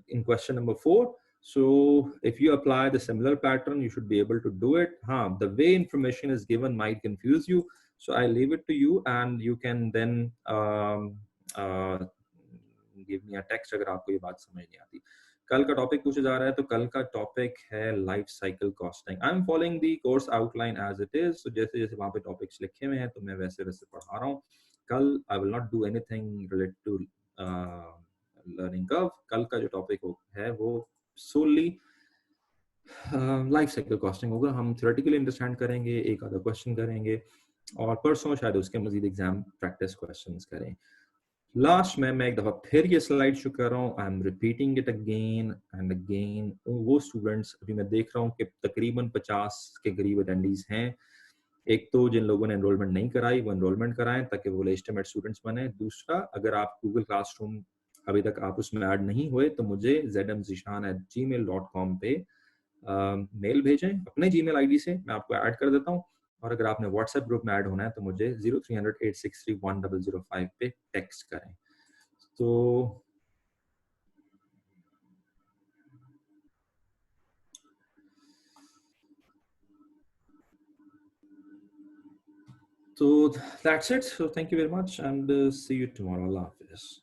in question number 4. So if you apply the similar pattern, you should be able to do it. The way information is given might confuse you. So I leave it to you and you can then uh, give me a text अगर आपको ये बात समझ नहीं आती. कल का topic पूछा जा रहा है, तो कल का टॉपिक है life cycle costing. I am following the course outline as it is, तो जैसे जैसे वहां पे टॉपिक्स लिखे हुए हैं तो मैं वैसे वैसे पढ़ा रहा हूँ। कल I will not do anything related to learning curve. कल का जो टॉपिक है वो सोली लाइफ साइकिल कॉस्टिंग होगा। हम थ्योरेटिकली अंडरस्टैंड करेंगे, एक आधा क्वेश्चन करेंगे, और परसों शायद उसके मजीद एग्जाम प्रैक्टिस क्वेश्चंस करें। लास्ट में मैं एक दफा फिर ये स्लाइड शो कर रहा हूँ, I am repeating it again and again. वो स्टूडेंट्स अभी मैं देख रहा हूँ कि तकरीबन 50 के करीब अटेंडीज हैं। एक तो जिन लोगों ने एनरोलमेंट नहीं कराई वो एनरोलमेंट कराएं ताकि वो लेजिटिमेट स्टूडेंट्स बने। दूसरा, अगर आप गूगल क्लासरूम अभी तक आप उसमें ऐड नहीं हुए तो मुझे zmzishan@gmail.com पे मेल भेजें अपने जीमेल आईडी से, मैं आपको ऐड कर देता हूँ। और अगर आपने व्हाट्सएप ग्रुप में ऐड होना है तो मुझे 0300-863-1005 पे टेक्स्ट करें। So that's it. So thank you very much and see you tomorrow. Allah Hafiz.